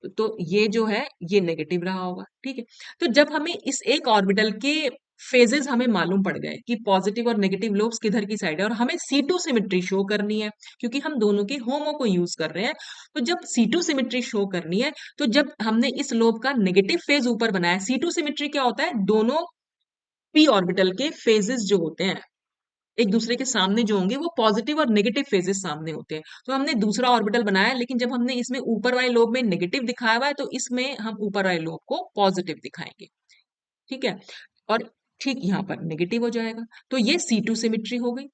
तो ये जो है ये नेगेटिव रहा होगा, ठीक है। तो जब हमें इस एक ऑर्बिटल के फेजेस हमें मालूम पड़ गए कि पॉजिटिव और नेगेटिव लोब्स किधर की साइड है, और हमें C2 सिमिट्री शो करनी है, क्योंकि हम दोनों के होमो को यूज कर रहे हैं। तो जब C2 सिमिट्री शो करनी है, तो जब हमने इस लोब का नेगेटिव फेज ऊपर बनाया, C2 सिमिट्री क्या होता है, दोनों पी ऑर्बिटल के फेजेस जो होते हैं एक दूसरे के सामने जो होंगे, वो पॉजिटिव और नेगेटिव फेजेस सामने होते हैं। तो हमने दूसरा ऑर्बिटल बनाया, लेकिन जब हमने इसमें ऊपर वाले लोब में नेगेटिव दिखाया हुआ है, तो इसमें हम ऊपर वाले लोब को पॉजिटिव दिखाएंगे, ठीक है। और ठीक यहाँ पर नेगेटिव हो जाएगा। तो ये C2 सिमिट्री हो गई।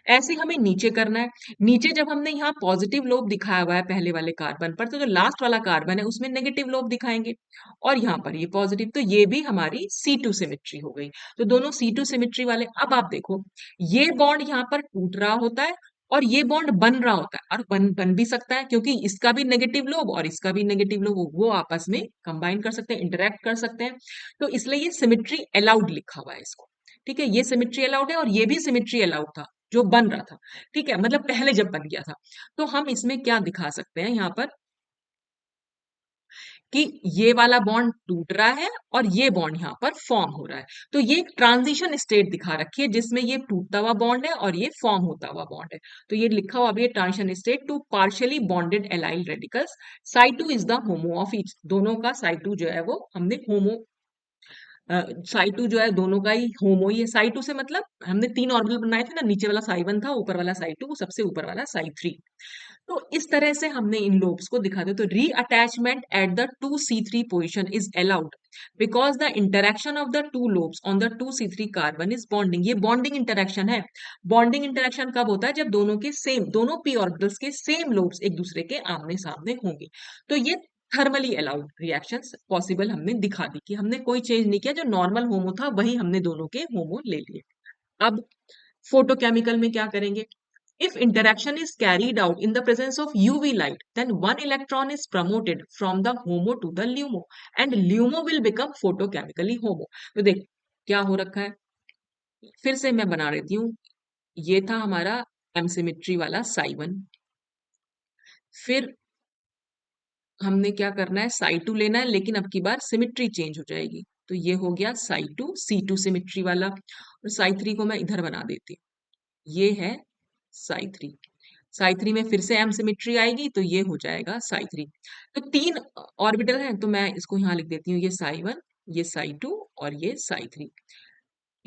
ऐसे हमें नीचे करना है। नीचे जब हमने यहाँ पॉजिटिव लोब दिखाया हुआ है पहले वाले कार्बन पर, तो जो लास्ट वाला कार्बन है उसमें नेगेटिव लोब दिखाएंगे, और यहाँ पर ये पॉजिटिव। तो ये भी हमारी C2 सिमिट्री हो गई। तो दोनों C2 सिमिट्री वाले। अब आप देखो, ये बॉन्ड यहाँ पर टूट रहा होता है और ये बॉन्ड बन रहा होता है, और बन भी सकता है, क्योंकि इसका भी नेगेटिव लोब और इसका भी नेगेटिव लोब, वो आपस में कंबाइन कर सकते हैं, इंटरेक्ट कर सकते हैं। तो इसलिए ये सिमिट्री अलाउड लिखा हुआ है इसको, ठीक है। ये सिमिट्री अलाउड है और ये भी सिमिट्री अलाउड था जो बन रहा था, ठीक है, मतलब पहले जब बन गया था। तो हम इसमें क्या दिखा सकते हैं यहाँ पर कि ये वाला बॉन्ड टूट रहा है और ये बॉन्ड यहाँ पर फॉर्म हो रहा है। तो ये एक ट्रांजिशन स्टेट दिखा रखी है जिसमें ये टूटता हुआ बॉन्ड है और ये फॉर्म होता हुआ बॉन्ड है। तो ये लिखा हुआ भी है transition state two partially bonded allyl radicals. Psi two is the HOMO of each. दोनों का साई2 जो है वो हमने होमो, साई2 जो है दोनों का ही होमो ही है। साई2 से मतलब हमने तीन ऑर्बिटल बनाए थे ना, नीचे वाला साई1 था, ऊपर वाला साई2, सबसे ऊपर वाला साई3। तो इस तरह से हमने इन लोब्स को दिखा दिया। तो reattachment at the 2C3 position is allowed because the interaction of the two lobes on the 2C3 carbon is bonding. ये बॉन्डिंग इंटरेक्शन है। बॉन्डिंग इंटरेक्शन कब होता है, जब दोनों के सेम, दोनों पी ऑर्बिटल्स के सेम लोब्स एक दूसरे के आमने सामने होंगे। तो ये थर्मली अलाउड रिएक्शंस पॉसिबल हमने दिखा दी, कि हमने कोई चेंज नहीं किया, जो नॉर्मल होमो था वही हमने दोनों के होमो ले लिए। अब फोटोकेमिकल में क्या करेंगे, if interaction is carried out in the presence of UV light, then one electron is promoted from the HOMO to the LUMO and LUMO will become photochemically HOMO। तो देख क्या हो रखा है, फिर से मैं बना देती हूँ। ये था हमारा एम सिमिट्री वाला साई1, फिर हमने क्या करना है, साई2 लेना है, लेकिन अब की बार सिमिट्री चेंज हो जाएगी। तो ये हो गया साई2 C2 सिमिट्री वाला, और साई3 को मैं इधर बना देती हूँ। ये है साई3। साई3 में फिर से एम सिमिट्री आएगी, तो ये हो जाएगा साई3। तो तीन ऑर्बिटल हैं, तो मैं इसको यहाँ लिख देती हूँ, ये साई1, ये साई2 और ये साई3।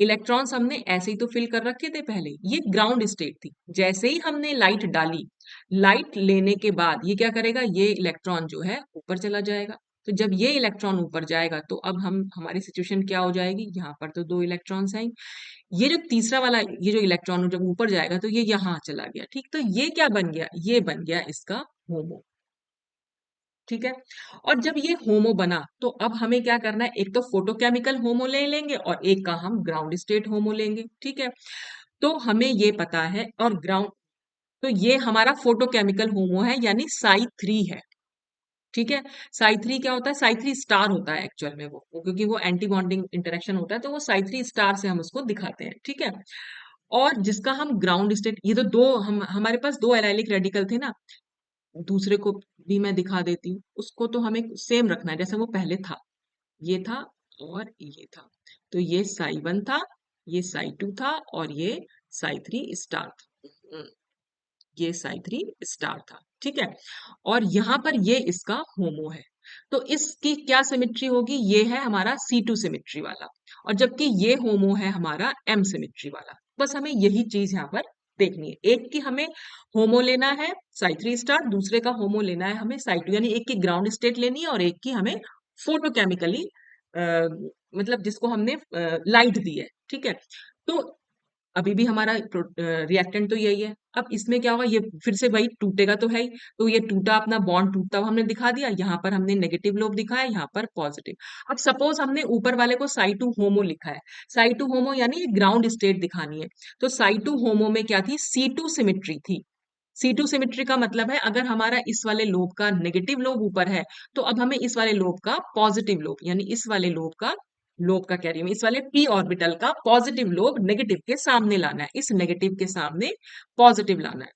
इलेक्ट्रॉन्स हमने ऐसे ही तो फिल कर रखे थे पहले, ये ग्राउंड स्टेट थी। जैसे ही हमने लाइट डाली, लाइट लेने के बाद ये क्या करेगा, ये इलेक्ट्रॉन जो है ऊपर चला जाएगा। तो जब ये इलेक्ट्रॉन ऊपर जाएगा, तो अब हम हमारी सिचुएशन क्या हो जाएगी, यहाँ पर तो दो इलेक्ट्रॉन्स हैं, ये जो तीसरा वाला ये जो इलेक्ट्रॉन जब ऊपर जाएगा, तो ये यहाँ चला गया, ठीक। तो ये क्या बन गया, ये बन गया इसका होमो। ठीक है। और जब ये होमो बना तो अब हमें क्या करना है, एक तो फोटोकेमिकल होमो ले लेंगे और एक का हम ग्राउंड स्टेट होमो लेंगे, ठीक है। तो हमें ये पता है, और ग्राउंड, तो ये हमारा फोटोकेमिकल होमो है यानी साई 3 है, ठीक है। साई 3 क्या होता है, साई 3 स्टार होता है एक्चुअल में क्योंकि वो एंटी बॉन्डिंग इंटरेक्शन होता है, तो वो साई 3 स्टार से हम उसको दिखाते हैं, ठीक है। और जिसका हम ग्राउंड स्टेट, ये तो दो हम हमारे पास दो एलाइलिक रेडिकल थे ना, दूसरे को भी मैं दिखा देती हूँ, उसको तो हमें सेम रखना है जैसे वो पहले था, ये था और ये था। तो ये साई 1 था, ये साई 2 था और ये साई 3 स्टार था। ये साई 3 स्टार था, ठीक है। और यहाँ पर ये इसका होमो है, तो इसकी क्या सिमेट्री होगी, ये है हमारा C2 सिमेट्री वाला, और जबकि ये होमो है हमारा M सिमेट्री वाला। बस हमें यही चीज यहाँ पर देखनी है, एक की हमें होमो लेना है साई 3 स्टार, दूसरे का होमो लेना है हमें साई 2, यानी एक की ग्राउंड स्टेट लेनी है और एक की हमें फोटोकेमिकली मतलब जिसको हमने लाइट दी है, ठीक है। तो अभी भी हमारा रिएक्टेंट तो यही है। अब इसमें क्या होगा, ये फिर से वही टूटेगा तो है ही, तो ये टूटा, अपना बॉन्ड टूटता हुआ हमने दिखा दिया, यहाँ पर हमने नेगेटिव लोब दिखाया, यहाँ पर पॉजिटिव। अब सपोज हमने ऊपर वाले को साई 2 होमो लिखा है, साई 2 होमो यानी ग्राउंड स्टेट दिखानी है, तो साई 2 होमो में क्या थी, C2 सिमेट्री थी। C2 सिमेट्री का मतलब है अगर हमारा इस वाले लोब का नेगेटिव लोब ऊपर है, तो अब हमें इस वाले लोब का पॉजिटिव लोब, यानी इस वाले लोब का कह रही हूँ, इस वाले p ऑर्बिटल का पॉजिटिव लोब नेगेटिव के सामने लाना है, इस नेगेटिव के सामने पॉजिटिव लाना है।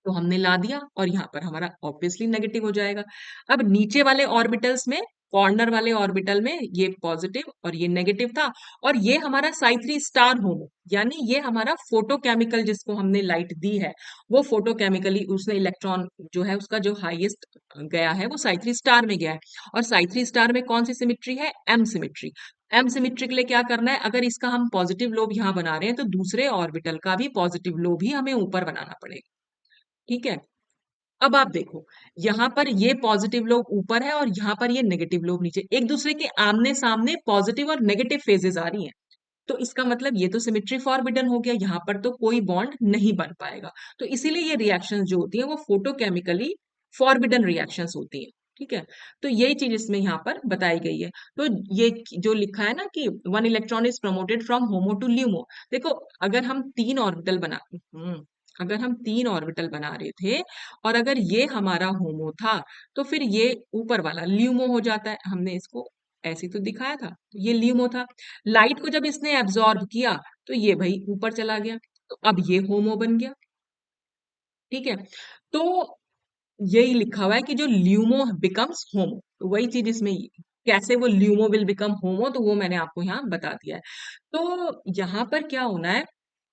तो हमने ला दिया और यहाँ पर हमारा ऑब्वियसली नेगेटिव हो जाएगा। अब नीचे वाले ऑर्बिटल्स में, कॉर्नर वाले ऑर्बिटल में ये पॉजिटिव और ये नेगेटिव था, और ये हमारा साई 3 स्टार होमो, यानी ये हमारा फोटोकेमिकल जिसको हमने लाइट दी है, वो फोटोकेमिकली उसने इलेक्ट्रॉन जो है उसका जो हाईएस्ट गया है वो साई 3 स्टार में गया है। और साई 3 स्टार में कौन सी सिमिट्री है, एम सिमिट्री। एम सिमिट्री के लिए क्या करना है, अगर इसका हम पॉजिटिव लोब यहाँ बना रहे हैं तो दूसरे ऑर्बिटल का भी पॉजिटिव लोब ही हमें ऊपर बनाना पड़ेगा, ठीक है। अब आप देखो, यहाँ पर ये पॉजिटिव लोब ऊपर है और यहाँ पर ये नेगेटिव लोब नीचे, एक दूसरे के आमने सामने पॉजिटिव और नेगेटिव फेजेस आ रही हैं, तो इसका मतलब ये तो सिमेट्री फॉरबिडन हो गया, यहाँ पर तो कोई बॉन्ड नहीं बन पाएगा। तो इसीलिए ये रिएक्शंस जो होती है वो फोटोकेमिकली फॉरबिडन रिएक्शंस होती है, ठीक है। तो यही चीज इसमें यहाँ पर बताई गई है। तो ये जो लिखा है ना कि 1 electron is promoted from HOMO to LUMO, देखो अगर हम तीन ऑर्बिटल बना अगर हम तीन ऑर्बिटल बना रहे थे और अगर ये हमारा होमो था, तो फिर ये ऊपर वाला ल्यूमो हो जाता है, हमने इसको ऐसे ही तो दिखाया था, तो ये ल्यूमो था। लाइट को जब इसने एब्जॉर्ब किया तो ये भाई ऊपर चला गया, तो अब ये होमो बन गया, ठीक है। तो यही लिखा हुआ है कि जो ल्यूमो बिकम्स होमो, तो वही चीज इसमें कैसे वो ल्यूमो विल बिकम होमो, तो वो मैंने आपको यहाँ बता दिया है। तो यहाँ पर क्या होना है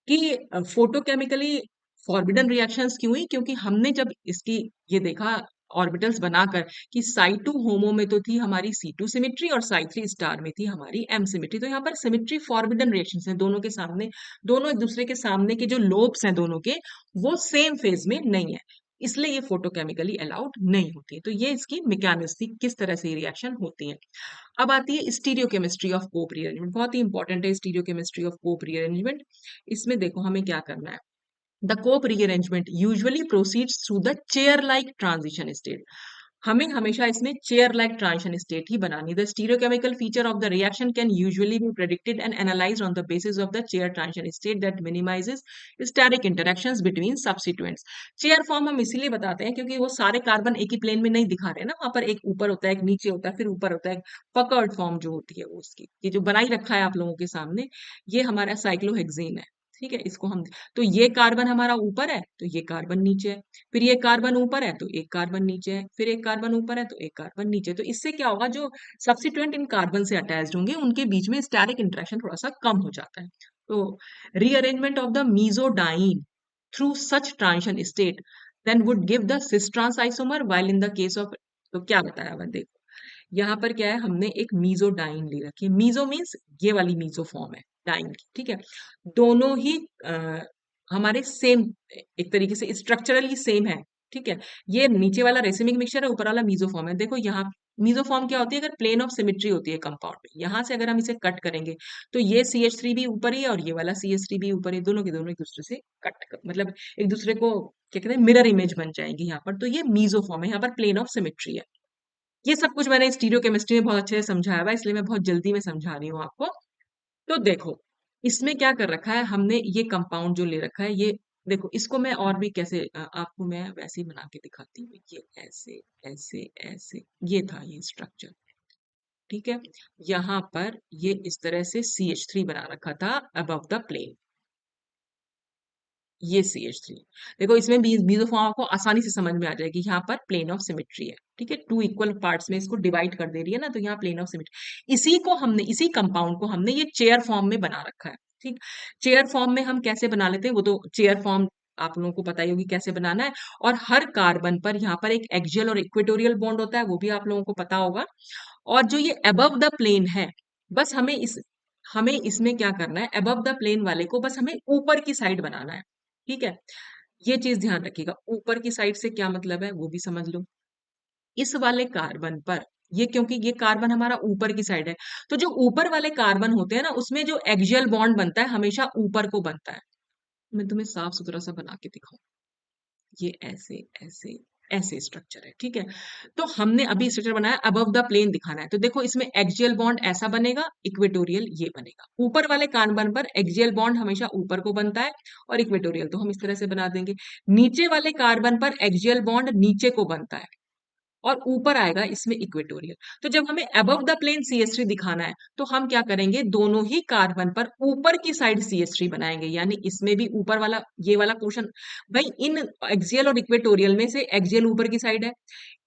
कि फोटोकेमिकली फॉरबिडन रिएक्शंस क्यों हुई, क्योंकि हमने जब इसकी ये देखा ऑर्बिटल्स बनाकर कि साई 2 होमो में तो थी हमारी C2 सिमेट्री और साई 3 स्टार में थी हमारी M सिमेट्री, तो यहाँ पर सिमेट्री फॉरबिडन रिएक्शंस हैं, दोनों के सामने, दोनों एक दूसरे के सामने के जो लोब्स हैं दोनों के, वो सेम फेज में नहीं है, इसलिए ये फोटोकेमिकली अलाउड नहीं होती है। तो ये इसकी मैकेनिज्म थी, किस तरह से ये रिएक्शन होती है। अब आती है स्टीरियोकेमिस्ट्री ऑफ कोप रीअरेंजमेंट, बहुत ही इंपॉर्टेंट है स्टीरियोकेमिस्ट्री ऑफ कोप रीअरेंजमेंट। इसमें देखो हमें क्या करना है, the Cope rearrangement usually proceeds through the chair like transition state, हमें हमेशा इसमें चेयर लाइक ट्रांजिशन स्टेट ही बनानी। The stereochemical feature of the reaction can usually be predicted and analysed on the basis of the chair transition state that minimises static interactions between substituents. Chair form हम इसीलिए बताते हैं क्योंकि वो सारे carbon एक ही प्लेन में नहीं दिखा रहे हैं ना, वहां पर एक ऊपर होता है, एक नीचे होता है, फिर ऊपर होता है, पकर्ड फॉर्म जो होती है वो उसकी, ये जो बनाई रखा है आप लोगों के सामने, ये हमारा साइक्लोहेक्सेन है, ठीक है। इसको हम, तो ये कार्बन हमारा ऊपर है तो ये कार्बन नीचे है, फिर ये कार्बन ऊपर है तो एक कार्बन नीचे है, फिर एक कार्बन ऊपर है तो एक कार्बन नीचे है। तो इससे क्या होगा, जो सब्स्टिट्यूएंट इन कार्बन से अटैच्ड होंगे उनके बीच में स्टैटिक इंटरेक्शन थोड़ा सा कम हो जाता है। तो rearrangement of the meso diene through such transition state then would give the cis trans isomer while in the case of, तो क्या बताया हुआ देखो, यहाँ पर क्या है, हमने एक मीजोडाइन ले रखी है, मीजो मीन्स ये वाली मीजो फॉर्म है डाइन की, ठीक है। दोनों ही हमारे सेम, एक तरीके से स्ट्रक्चरली सेम है, ठीक है। ये नीचे वाला रेसिमिक मिक्सचर है, ऊपर वाला मीजो फॉर्म है। देखो यहाँ मीजो फॉर्म क्या होती है, अगर प्लेन ऑफ सिमेट्री होती है कंपाउंड में, यहाँ से अगर हम इसे कट करेंगे तो ये CH3 भी ऊपर ही है और ये वाला CH3 भी ऊपर है, दोनों के दोनों एक दूसरे से मतलब एक दूसरे को क्या कहते हैं, मिरर इमेज बन जाएंगे यहाँ पर, तो ये मीजो फॉर्म है, यहाँ पर प्लेन ऑफ सिमेट्री है। ये सब कुछ मैंने स्टीरियोकेमिस्ट्री में बहुत अच्छे से समझाया हुआ है, इसलिए मैं बहुत जल्दी में समझा रही हूँ आपको। तो देखो, इसमें क्या कर रखा है हमने, ये कंपाउंड जो ले रखा है ये, देखो इसको मैं और भी कैसे आपको मैं वैसे ही बना के दिखाती हूँ। ये ऐसे ऐसे ऐसे, ये था ये स्ट्रक्चर, ठीक है। यहाँ पर ये इस तरह से CH3 बना रखा था अबव द प्लेन, ये CH3। देखो इसमें मीसोफॉर्म आपको आसानी से समझ में आ जाएगी, यहाँ पर प्लेन ऑफ सिमेट्री है, ठीक है। टू इक्वल पार्ट्स में इसको डिवाइड कर दे रही है ना, तो यहाँ प्लेन ऑफ सिमेट्री, इसी को हमने, इसी कंपाउंड को हमने ये चेयर फॉर्म में बना रखा है, ठीक। चेयर फॉर्म में हम कैसे बना लेते हैं, वो तो चेयर फॉर्म आप लोगों को पता ही होगी कैसे बनाना है। और हर कार्बन पर यहाँ पर एक एक्सियल और इक्वेटोरियल बॉन्ड होता है, वो भी आप लोगों को पता होगा। और जो ये अबव द प्लेन है, बस हमें इसमें क्या करना है, अबव द प्लेन वाले को बस हमें ऊपर की साइड बनाना है, ठीक है। ये चीज ध्यान रखिएगा, ऊपर की साइड से क्या मतलब है वो भी समझ लो। इस वाले कार्बन पर, ये क्योंकि ये कार्बन हमारा ऊपर की साइड है, तो जो ऊपर वाले कार्बन होते हैं ना, उसमें जो एक्सियल बॉन्ड बनता है हमेशा ऊपर को बनता है। मैं तुम्हें साफ सुथरा सा बना के दिखाऊं, ये ऐसे ऐसे ऐसे स्ट्रक्चर है, ठीक है। तो हमने अभी स्ट्रक्चर बनाया, अबव द प्लेन दिखाना है, तो देखो इसमें एक्सियल बॉन्ड ऐसा बनेगा, इक्वेटोरियल ये बनेगा। ऊपर वाले कार्बन पर एक्सियल बॉन्ड हमेशा ऊपर को बनता है, और इक्वेटोरियल तो हम इस तरह से बना देंगे। नीचे वाले कार्बन पर एक्सियल बॉन्ड नीचे को बनता है, और ऊपर आएगा इसमें इक्वेटोरियल। तो जब हमें अबव द प्लेन CH3 दिखाना है, तो हम क्या करेंगे, दोनों ही कार्बन पर ऊपर की साइड CH3 बनाएंगे, यानी इसमें भी ऊपर वाला ये वाला पोर्शन, भाई इन एक्सियल और इक्वेटोरियल में से एक्सियल ऊपर की साइड है,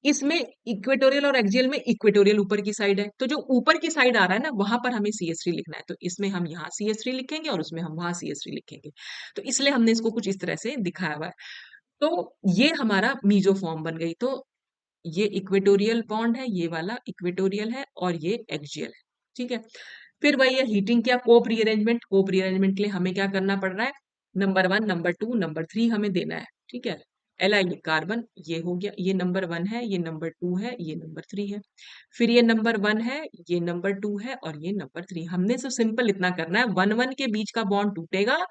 इसमें इक्वेटोरियल और एक्सियल में इक्वेटोरियल ऊपर की साइड है, तो जो ऊपर की साइड आ रहा है ना, वहां पर हमें CH3 लिखना है, तो इसमें हम यहाँ CH3 लिखेंगे और उसमें हम वहां CH3 लिखेंगे। तो इसलिए हमने इसको कुछ इस तरह से दिखाया हुआ है। तो ये हमारा मीजोफॉर्म बन गई। तो ये इक्वेटोरियल बॉन्ड है, ये वाला इक्वेटोरियल है, और ये एक्सियल है, ठीक है। फिर वही है हीटिंग, क्या कोप रीअरेंजमेंट, कोप रीअरेंजमेंट के लिए हमें क्या करना पड़ रहा है, नंबर 1 नंबर 2 नंबर 3 हमें देना है, ठीक है। एलाइलिक कार्बन ये हो गया, ये नंबर 1 है, ये नंबर 2 है, ये नंबर 3 है। फिर ये नंबर 1 है, ये नंबर 2 है, और ये नंबर 3। हमने तो सिंपल इतना करना है, 1 1 के बीच का बॉन्ड टूटेगा,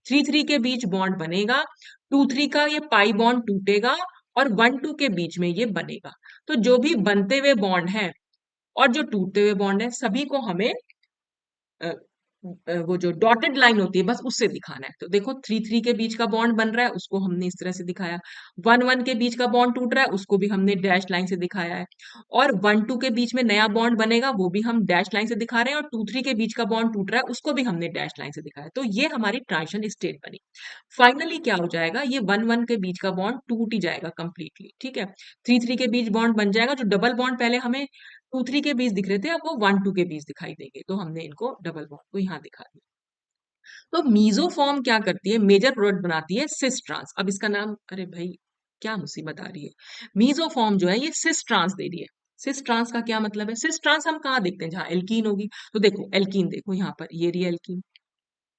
3 3 के बीच बॉन्ड बनेगा, 2 3 का ये पाई बॉन्ड टूटेगा, और 1 2 के बीच में ये बनेगा। तो जो भी बनते हुए बॉन्ड है और जो टूटते हुए बॉन्ड है, सभी को हमें अ, वो जो डॉटेड लाइन होती है बस उससे दिखाना है। तो देखो 3 3 के बीच का बॉन्ड बन रहा है, उसको हमने इस तरह से दिखाया। 1 1 के बीच का बॉन्ड टूट रहा है, उसको भी हमने डैश लाइन से दिखाया है। और 1 2 के बीच में नया बॉन्ड बनेगा, वो भी हम डैश लाइन से दिखा रहे हैं। और 2 3 के बीच का बॉन्ड टूट रहा है, उसको भी हमने डैश लाइन से दिखाया। तो ये हमारी ट्रांजिशन स्टेट बनी। फाइनली क्या हो जाएगा, ये 1 1 के बीच का बॉन्ड टूट ही जाएगा कंप्लीटली, ठीक है। 3 3 के बीच बॉन्ड बन जाएगा, जो डबल बॉन्ड पहले हमें 2 3 के बीच दिख रहे थे, अब वो 1 2 के बीच दिखाई देंगे, तो हमने इनको डबल बॉन्ड को यहाँ दिखा दिया। तो मीजोफॉर्म क्या करती है, मेजर प्रोडक्ट बनाती है सिस ट्रांस। अब इसका नाम, अरे भाई क्या मुसीबत आ रही है, मीजोफॉर्म जो है ये सिस ट्रांस दे रही है। सिस ट्रांस का क्या मतलब है, सिस ट्रांस हम कहाँ देखते हैं, जहाँ एल्कीन होगी। तो देखो एल्कीन, देखो यहाँ पर ये रही एल्कीन,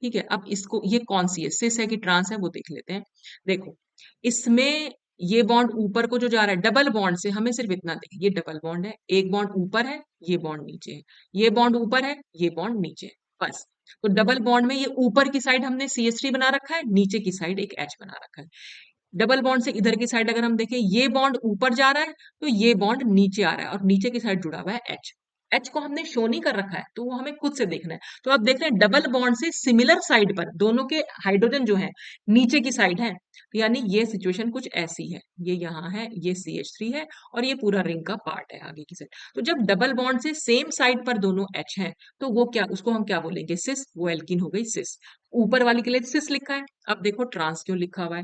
ठीक है। अब इसको, ये कौन सी है, सिस है कि ट्रांस है, वो देख लेते हैं। देखो इसमें ये बॉन्ड ऊपर को जो जा रहा है, डबल बॉन्ड से हमें सिर्फ इतना देखिए, ये डबल बॉन्ड है, एक बॉन्ड ऊपर है, ये बॉन्ड नीचे है, ये बॉन्ड ऊपर है, ये बॉन्ड नीचे है, बस। तो डबल बॉन्ड में ये ऊपर की साइड हमने CH3 बना रखा है, नीचे की साइड एक H बना रखा है। डबल बॉन्ड से इधर की साइड अगर हम देखें, ये बॉन्ड ऊपर जा रहा है, तो ये बॉन्ड नीचे आ रहा है, और नीचे की साइड जुड़ा हुआ है H। H को हमने शो नहीं कर रखा है, तो वो हमें खुद से देखना है। तो आप देख रहे हैं डबल बॉन्ड से सिमिलर साइड पर दोनों के हाइड्रोजन जो है नीचे की साइड है, तो यानी ये सिचुएशन कुछ ऐसी है, ये यहाँ है, ये CH3 है, और ये पूरा रिंग का पार्ट है आगे की साइड। तो जब डबल बॉन्ड से सेम साइड पर दोनों H हैं, तो वो क्या, उसको हम क्या बोलेंगे, सिस, वो एल्कीन हो गई सिस। ऊपर वाली के लिए सिस लिखा है, अब देखो ट्रांस क्यों लिखा हुआ है।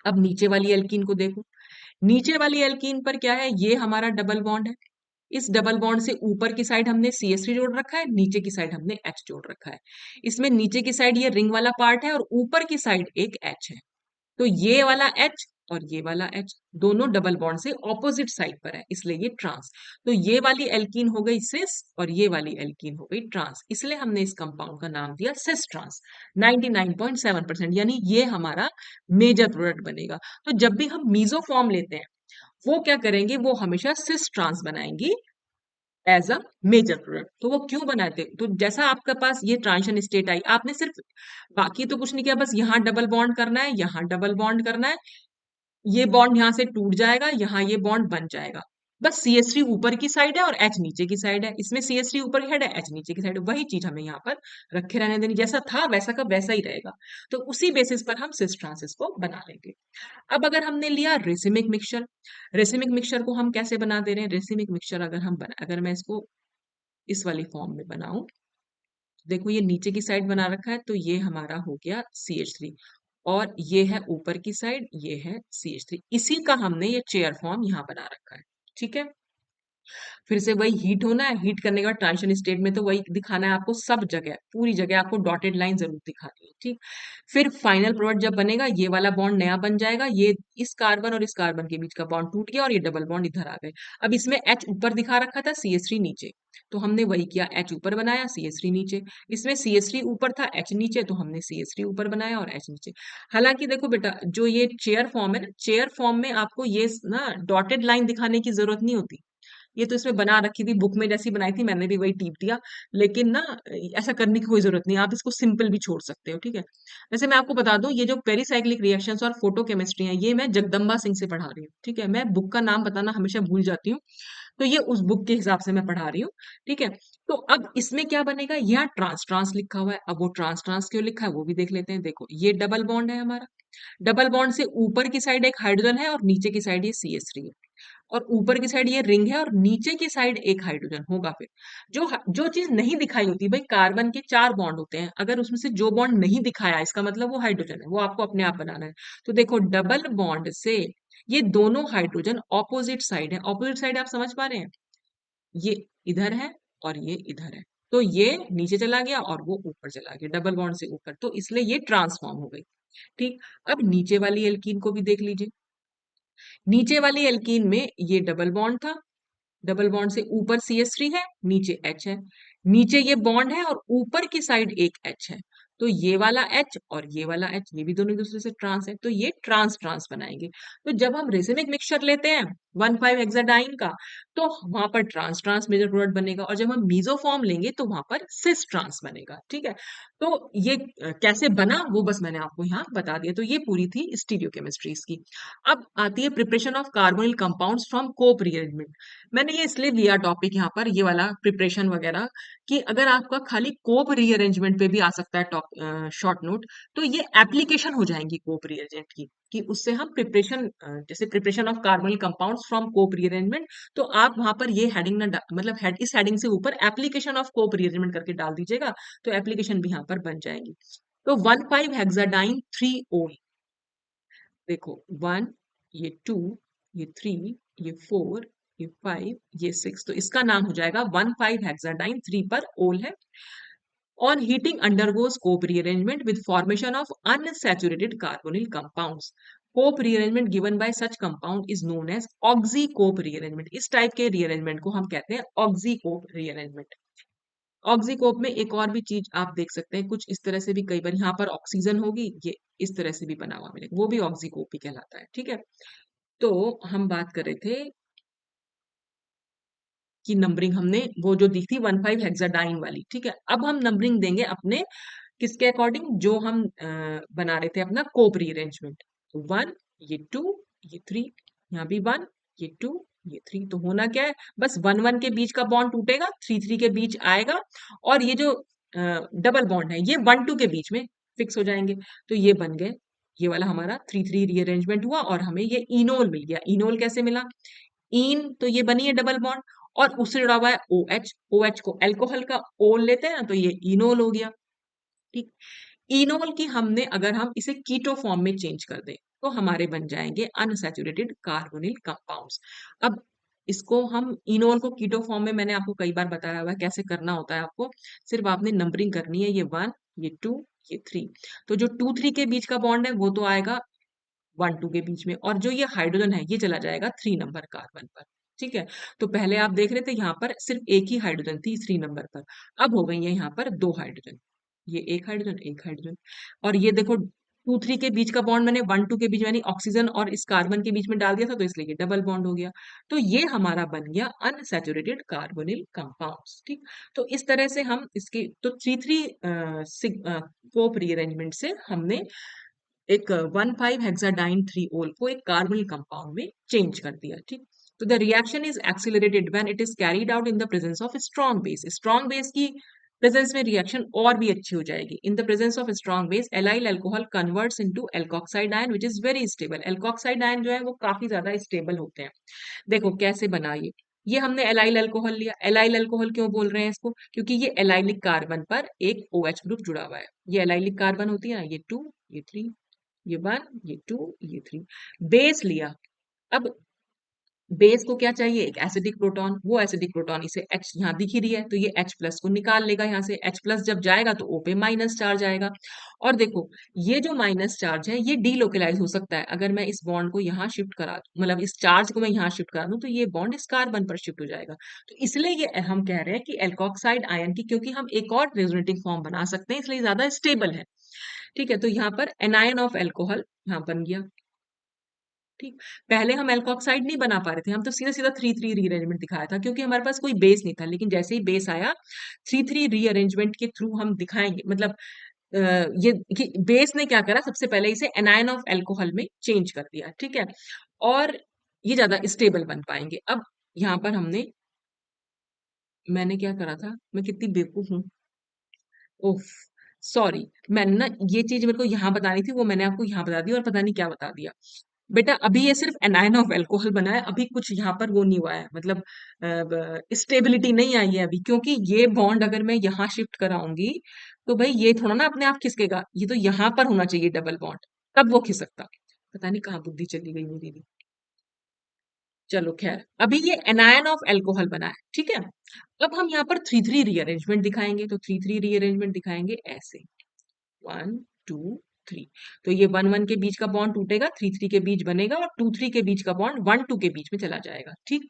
अब नीचे वाली एल्कीन को देखो, नीचे वाली एल्कीन पर क्या है, ये हमारा डबल बॉन्ड है। इस डबल बॉन्ड से ऊपर की साइड हमने CH3 जोड़ रखा है, नीचे की साइड हमने H जोड़ रखा है। इसमें नीचे की साइड ये रिंग वाला पार्ट है, और ऊपर की साइड एक H है। तो ये वाला H और ये वाला H दोनों डबल बॉन्ड से ऑपोजिट साइड पर है, इसलिए ये ट्रांस। तो ये वाली एल्कीन हो गई सिस, और ये वाली एल्कीन हो गई ट्रांस, इसलिए हमने इस कंपाउंड का नाम दिया सिस ट्रांस। 99.7%, यानी ये हमारा मेजर प्रोडक्ट बनेगा। तो जब भी हम मीजोफॉर्म लेते हैं, वो क्या करेंगे, वो हमेशा सिस ट्रांस बनाएंगी एज अ मेजर प्रोडक्ट। तो वो क्यों बनाते, तो जैसा आपके पास ये ट्रांजिशन स्टेट आई, आपने सिर्फ, बाकी तो कुछ नहीं किया, बस यहाँ डबल बॉन्ड करना है, यहाँ डबल बॉन्ड करना है, ये बॉन्ड यहाँ से टूट जाएगा, यहाँ ये बॉन्ड बन जाएगा। बस CH3 ऊपर की साइड है और H नीचे की साइड है, इसमें CH3 ऊपर की साइड है, H नीचे की साइड है, वही चीज हमें यहाँ पर रखे रहने देनी, जैसा था वैसा का वैसा ही रहेगा। तो उसी बेसिस पर हम सिस ट्रांसिस को बना लेंगे। अब अगर हमने लिया रेसिमिक मिक्सचर, रेसिमिक मिक्सचर को हम कैसे बना दे रहे हैं? रेसिमिक मिक्सचर अगर मैं इसको इस वाली फॉर्म में बनाऊं, देखो ये नीचे की साइड बना रखा है, तो ये हमारा हो गया CH3, और ये है ऊपर की साइड, ये है CH3, इसी का हमने ये चेयर फॉर्म यहाँ बना रखा है। ठीक है, फिर से वही हीट होना है, हीट करने के बाद ट्रांजिशन स्टेट में तो वही दिखाना है आपको, सब जगह पूरी जगह आपको डॉटेड लाइन जरूर दिखानी है। ठीक, फिर फाइनल प्रोडक्ट जब बनेगा, ये वाला बॉन्ड नया बन जाएगा, ये इस कार्बन और इस कार्बन के बीच का बॉन्ड टूट गया और ये डबल बॉन्ड इधर आ गए। अब इसमें H ऊपर दिखा रखा था, CH3 नीचे, तो हमने वही किया, H ऊपर बनाया, CH3 नीचे। इसमें CH3 ऊपर था, H नीचे, तो हमने CH3 ऊपर बनाया और H नीचे। हालांकि देखो बेटा, जो ये चेयर फॉर्म है ना, चेयर फॉर्म में आपको ये ना डॉटेड लाइन दिखाने की जरूरत नहीं होती, ये तो इसमें बना रखी थी, बुक में जैसी बनाई थी मैंने भी वही टीप दिया। लेकिन ना, ऐसा करने की कोई जरूरत नहीं, आप इसको सिंपल भी छोड़ सकते हो। ठीक है, वैसे मैं आपको बता दूं, ये जो पेरिसाइक्लिक रिएक्शंस और फोटोकेमिस्ट्री है, ये मैं जगदम्बा सिंह से पढ़ा रही हूँ। ठीक है, मैं बुक का नाम बताना हमेशा भूल जाती हूँ, तो ये उस बुक के हिसाब से मैं पढ़ा रही हूँ। ठीक है, तो अब इसमें क्या बनेगा, यहाँ ट्रांस ट्रांस लिखा हुआ है, अब वो ट्रांस ट्रांस क्यों लिखा है वो भी देख लेते हैं। देखो ये डबल बॉन्ड है हमारा, डबल बॉन्ड से ऊपर की साइड एक हाइड्रोजन है और नीचे की साइड ये CH3 है, और ऊपर की साइड ये रिंग है और नीचे की साइड एक हाइड्रोजन होगा। फिर जो चीज नहीं दिखाई होती भाई, कार्बन के 4 बॉन्ड होते हैं, अगर उसमें से जो बॉन्ड नहीं दिखाया इसका मतलब वो हाइड्रोजन है, वो आपको अपने आप बनाना है। तो देखो डबल बॉन्ड से ये दोनों हाइड्रोजन ऑपोजिट साइड है, ऑपोजिट साइड आप समझ पा रहे हैं, ये इधर है और ये इधर है, तो ये नीचे चला गया और वो ऊपर चला गया, डबल बॉन्ड से ऊपर, तो इसलिए ये ट्रांसफॉर्म हो गई। ठीक, अब नीचे वाली एल्कीन को भी देख लीजिए, नीचे वाली एल्कीन में ये डबल बॉन्ड था, डबल बॉन्ड से ऊपर CH3 है, नीचे H है, नीचे ये बॉन्ड है और ऊपर की साइड एक H है, तो ये वाला H और ये वाला H, ये भी दोनों एक दूसरे से ट्रांस है, तो ये ट्रांस ट्रांस बनाएंगे। तो जब हम रेसिमिक मिक्सचर लेते हैं 1,5 हेक्साडाइन का, तो वहां पर ट्रांस ट्रांस मेजर प्रोडक्ट बनेगा, और जब हम मीजोफॉर्म लेंगे तो वहां पर सिस ट्रांस बनेगा। ठीक है, तो ये कैसे बना वो बस मैंने आपको यहाँ बता दिया। तो ये पूरी थी स्टीरियोकेमिस्ट्रीज की। अब आती है preparation of carbonyl compounds from Cope rearrangement. मैंने ये इसलिए लिया टॉपिक यहाँ पर, ये वाला प्रिपरेशन वगैरह, कि अगर आपका खाली कोप रीअरेंजमेंट पे भी आ सकता है शॉर्ट नोट, तो ये एप्लीकेशन हो जाएंगी कोप रीअरेंजमेंट की, कि उससे हम प्रिपरेशन, जैसे preparation of carbonyl compounds from Cope rearrangement, तो आप वहां पर ये हेडिंग ना मतलब इस हेडिंग से ऊपर एप्लीकेशन ऑफ कोप रीअरेंजमेंट करके डाल दीजिएगा, तो एप्लीकेशन भी यहाँ पर बन जाएगी। तो 1,5 हेक्साडाइन 3 ओल, देखो 1, ये 2, ये 3, ये 4, ये 5, ये 6, तो इसका नाम हो जाएगा 1,5 हेक्साडाइन 3 पर ओल है। On heating undergoes cope rearrangement with formation of unsaturated carbonyl compounds. Cope rearrangement given by such compound is known as oxy-cope rearrangement. इस टाइप के rearrangement को हम कहते हैं oxy-cope rearrangement. ऑक्सीकोप में एक और भी चीज आप देख सकते हैं, कुछ इस तरह से भी, कई बार यहाँ पर ऑक्सीजन होगी, ये इस तरह से भी बना हुआ मिलेगा, वो भी ऑक्सीकोप ही कहलाता है। ठीक है, तो हम बात कर रहे थे कि नंबरिंग हमने वो जो दी थी 1,5 हेक्साडाइन वाली। ठीक है, अब हम नंबरिंग देंगे अपने किसके अकॉर्डिंग, जो हम बना रहे थे अपना कोप रीअरेंजमेंट। तो 1, ये 2, ये 3, यहाँ भी 1, ये 2, ये 3, तो होना क्या है, बस 1 1 के बीच का बॉन्ड टूटेगा, 3 3 के बीच आएगा, और ये जो डबल बॉन्ड है ये 1 2 के बीच में फिक्स हो जाएंगे, तो ये बन गए, ये वाला हमारा 3 3 रीअरेंजमेंट हुआ, और हमें ये इनोल मिल गया। इनोल कैसे मिला, इन तो ये बनी है डबल बॉन्ड, और उससे जुड़ा हुआ है OH, OH को अल्कोहल का ओल लेते हैं ना, तो ये इनोल हो गया। ठीक, इनोल की हमने अगर हम इसे कीटो फॉर्म में चेंज कर दें, तो हमारे बन जाएंगे अनसैचुरेटेड कार्बोनिल कंपाउंड्स। अब इसको हम इनोल को कीटो फॉर्म में, मैंने आपको कई बार बताया हुआ है कैसे करना होता है, आपको सिर्फ आपने नंबरिंग करनी है, ये 1, ये 2, ये 3, तो जो 2 3 के बीच का बॉन्ड है वो तो आएगा 1 2 के बीच में, और जो ये हाइड्रोजन है ये चला जाएगा 3 नंबर कार्बन पर। ठीक है, तो पहले आप देख रहे थे यहाँ पर सिर्फ एक ही हाइड्रोजन थी 3 नंबर पर, अब हो गई है यहाँ पर 2 हाइड्रोजन, ये एक हाइड्रोजन एक हाइड्रोजन, और ये देखो 2 3 के बीच का बॉन्ड मैंने 1 2 के बीच यानी ऑक्सीजन और इस कार्बन के बीच में डाल दिया था, तो इसलिए ये डबल बॉन्ड हो गया, तो ये हमारा बन गया अनसैचुरेटेड कार्बोनिल कंपाउंड्स। ठीक, तो इस तरह से हम इसकी तो 3 3 कोप रीअरेंजमेंट से हमने एक 1,5 हेक्साडाइन 3 ओल को एक कार्बोनिल कंपाउंड में चेंज कर दिया। ठीक, तो the reaction is accelerated when it is carried out in the presence of strong base. Strong base की प्रेजेंस में रिएक्शन और भी अच्छी हो जाएगी। In the presence of strong base allyl alcohol converts into alkoxide ion which is very stable. Alkoxide ion जो है वो काफी ज्यादा स्टेबल होते हैं। देखो कैसे बनाइए, ये हमने एलाइल अल्कोहल लिया। एलाइल अल्कोहल क्यों बोल रहे हैं इसको, क्योंकि ये एलाइलिक कार्बन पर एक OH ग्रुप जुड़ा हुआ है। ये एलाइलिक कार्बन होती है ना, ये 2 ये 3 ये 1 ये 2 ये 3। बेस लिया, अब बेस को क्या चाहिए, एक एसिडिक प्रोटॉन। वो एसिडिक प्रोटॉन इसे H यहाँ दिख ही रही है, तो ये H प्लस को निकाल लेगा यहाँ से। H प्लस जब जाएगा तो O पे माइनस चार्ज आएगा। और देखो ये जो माइनस चार्ज है ये डीलोकलाइज हो सकता है अगर मैं इस बॉन्ड को यहाँ शिफ्ट करा दूं, मतलब इस चार्ज को मैं यहाँ शिफ्ट करा दूं तो ये बॉन्ड इस कार्बन पर शिफ्ट हो जाएगा। तो इसलिए ये हम कह रहे हैं कि एल्कोक्साइड आयन की, क्योंकि हम एक और रेजोनेटिंग फॉर्म बना सकते हैं इसलिए ज्यादा स्टेबल है। ठीक है, तो यहाँ पर एनायन ऑफ एल्कोहल यहाँ बन गया। ठीक, पहले हम एल्कोक्साइड नहीं बना पा रहे थे, हम तो सीधा सीधा 3-3 रीअरेंजमेंट दिखाया था क्योंकि हमारे पास कोई बेस नहीं था। लेकिन जैसे ही बेस आया 3-3 रीअरेंजमेंट के थ्रू हम दिखाएंगे, मतलब अ, ये बेस ने क्या करा, सबसे पहले इसे एनायन ऑफ एल्कोहल में चेंज कर दिया। ठीक है, और ये ज्यादा स्टेबल बन पाएंगे। अब यहाँ पर मैंने क्या करा था, मैं कितनी बेवकूफ हूँ। ओफ, सॉरी, मैंने ना ये चीज मेरे को यहाँ बतानी थी, वो मैंने आपको यहाँ बता दी और पता नहीं क्या बता दिया। बेटा अभी ये सिर्फ एनायन ऑफ अल्कोहल बना है, अभी कुछ यहाँ पर वो नहीं हुआ है, मतलब स्टेबिलिटी नहीं आई है अभी, क्योंकि ये बॉन्ड अगर मैं यहाँ शिफ्ट कराऊंगी तो भाई ये थोड़ा ना अपने आप खिसकेगा, ये तो यहाँ पर होना चाहिए डबल बॉन्ड, तब वो खिसकता। पता नहीं कहाँ बुद्धि चली गई मेरी भी। चलो खैर, अभी ये एनायन ऑफ अल्कोहल बना है। ठीक है, अब हम यहाँ पर 3-3 रीअरेंजमेंट दिखाएंगे, तो 3-3 रीअरेंजमेंट दिखाएंगे ऐसे, 1 2 3। तो ये 1 1 के बीच का बॉन्ड टूटेगा, 3 3 के बीच बनेगा और 2 3 के बीच का बॉन्ड 1 2 के बीच में चला जाएगा। ठीक,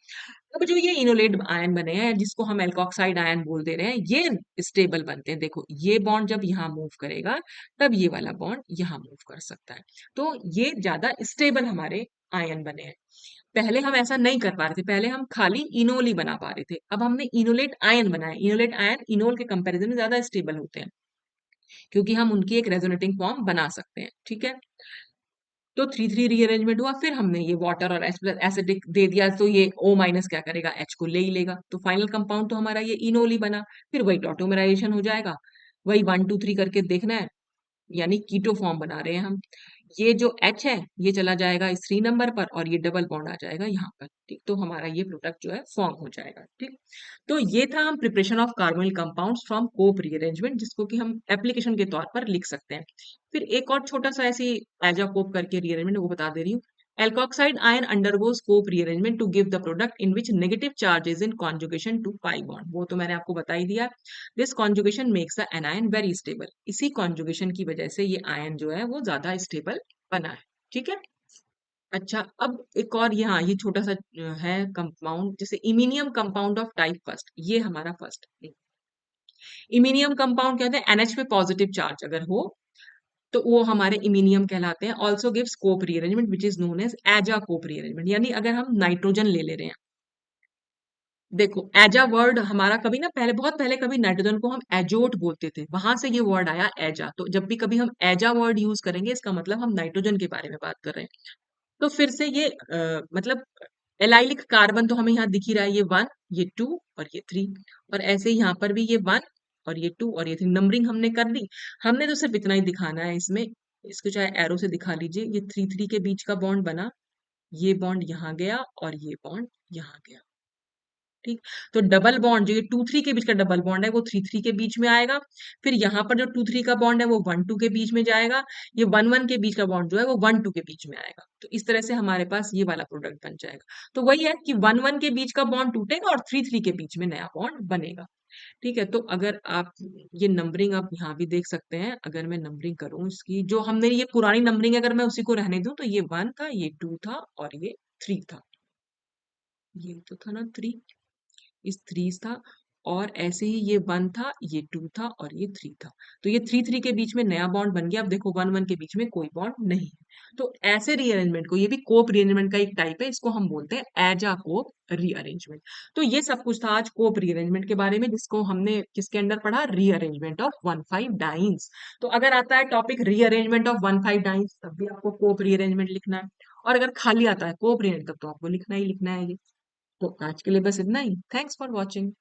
अब जो ये इनोलेट आयन बने हैं जिसको हम एल्कोक्साइड आयन बोल दे रहे हैं, ये स्टेबल बनते हैं। देखो ये बॉन्ड जब यहाँ मूव करेगा तब ये वाला बॉन्ड यहाँ मूव कर सकता है, तो ये ज्यादा स्टेबल हमारे आयन बने हैं। पहले हम ऐसा नहीं कर पा रहे थे, पहले हम खाली इनोल ही बना पा रहे थे, अब हमने इनोलेट आयन बनाया। इनोलेट आयन इनोल के कंपैरिजन में ज्यादा स्टेबल होते हैं क्योंकि हम उनकी एक रेजोनेटिंग फॉर्म बना सकते हैं। ठीक है, तो 3-3 रीअरेंजमेंट हुआ, फिर हमने ये वाटर और H प्लस एसिडिक दे दिया, तो ये O माइनस क्या करेगा, H को ले ही लेगा, तो फाइनल कंपाउंड तो हमारा ये इनोल ही बना। फिर वही टॉटोमराइजेशन हो जाएगा, वही 1 2 3 करके देखना है, यानी कीटो फॉर्म बना रहे हैं हम। ये जो H है ये चला जाएगा इस 3 नंबर पर और ये डबल बॉन्ड आ जाएगा यहाँ पर। ठीक, तो हमारा ये प्रोडक्ट जो है फॉर्म हो जाएगा। ठीक, तो ये था हम preparation of carbonyl compounds from Cope rearrangement, जिसको कि हम एप्लीकेशन के तौर पर लिख सकते हैं। फिर एक और छोटा सा ऐसी एजा कोप करके रीअरेंजमेंट वो बता दे रही हूँ। Alkoxide ion undergoes cope rearrangement to give the product in which negative charge is in conjugation to pi bond। वो तो मैंने आपको बता ही दिया। This conjugation makes the anion very stable। इसी conjugation की वजह से ये आयन जो है वो ज्यादा स्टेबल बना है। ठीक है, अच्छा अब एक और यहाँ ये छोटा सा है कंपाउंड, जैसे iminium compound of type first, ये हमारा फर्स्ट इमीनियम कंपाउंड कहते हैं NH पे पॉजिटिव चार्ज अगर हो तो वो हमारे इमीनियम कहलाते हैं। Also gives Cope rearrangement which is known as aza Cope rearrangement, यानी अगर हम नाइट्रोजन ले रहे हैं, देखो एजा वर्ड हमारा कभी ना पहले, बहुत पहले कभी नाइट्रोजन को हम एजोट बोलते थे, वहां से ये वर्ड आया एजा। तो जब भी कभी हम एजा वर्ड यूज करेंगे इसका मतलब हम नाइट्रोजन के बारे में बात कर रहे हैं। तो फिर से ये मतलब एलाइलिक कार्बन तो हमें यहाँ दिख ही रहा है, ये 1 ये 2 और ये 3, और ऐसे ही यहाँ पर भी ये 1 और ये 2 और ये 3, नंबरिंग हमने कर दी। हमने तो सिर्फ इतना ही दिखाना है इसमें, इसको चाहे एरो से दिखा लीजिए, ये 3 3 के बीच का बॉन्ड बना, ये बॉन्ड यहाँ गया और ये बॉन्ड यहाँ गया। ठीक, तो डबल बॉन्ड जो ये 2 3 के बीच का डबल बॉन्ड है वो 3 3 के बीच में आएगा। फिर यहाँ पर जो 2 3 का बॉन्ड है वो 1 2 के बीच में जाएगा। ये 1 1 के बीच का बॉन्ड जो है वो 1 2 के बीच में आएगा। तो इस तरह से हमारे पास ये वाला प्रोडक्ट बन जाएगा। तो वही है कि 1 1 के बीच का बॉन्ड टूटेगा और 3 3 के बीच में नया बॉन्ड बनेगा। ठीक है, तो अगर आप ये नंबरिंग आप यहाँ भी देख सकते हैं, अगर मैं नंबरिंग करूँ इसकी, जो हमने ये पुरानी नंबरिंग अगर मैं उसी को रहने दूं तो ये 1 था, ये 2 था और ये 3 था। ये तो था ना 3, इस 3 था, और ऐसे ही ये 1 था, ये 2 था और ये 3 था। तो ये 3 3 के बीच में नया बॉन्ड बन गया। अब देखो 1 1 के बीच में कोई बॉन्ड नहीं है। तो ऐसे रीअरेंजमेंट को, ये भी कोप रीअरेंजमेंट का एक टाइप है, इसको हम बोलते हैं एजा कोप रीअरेंजमेंट। तो ये सब कुछ था आज कोप रीअरेंजमेंट के बारे में, जिसको हमने किसके अंडर पढ़ा, रीअरेंजमेंट ऑफ 1,5 डाइन्स। तो अगर आता है टॉपिक रीअरेंजमेंट ऑफ 1,5 डाइन्स तब भी आपको कोप रीअरेंजमेंट लिखना है, और अगर खाली आता है कोप रीअरेंजमेंट तब तो आपको लिखना ही लिखना है ये। तो आज के लिए बस इतना ही। Thanks for watching.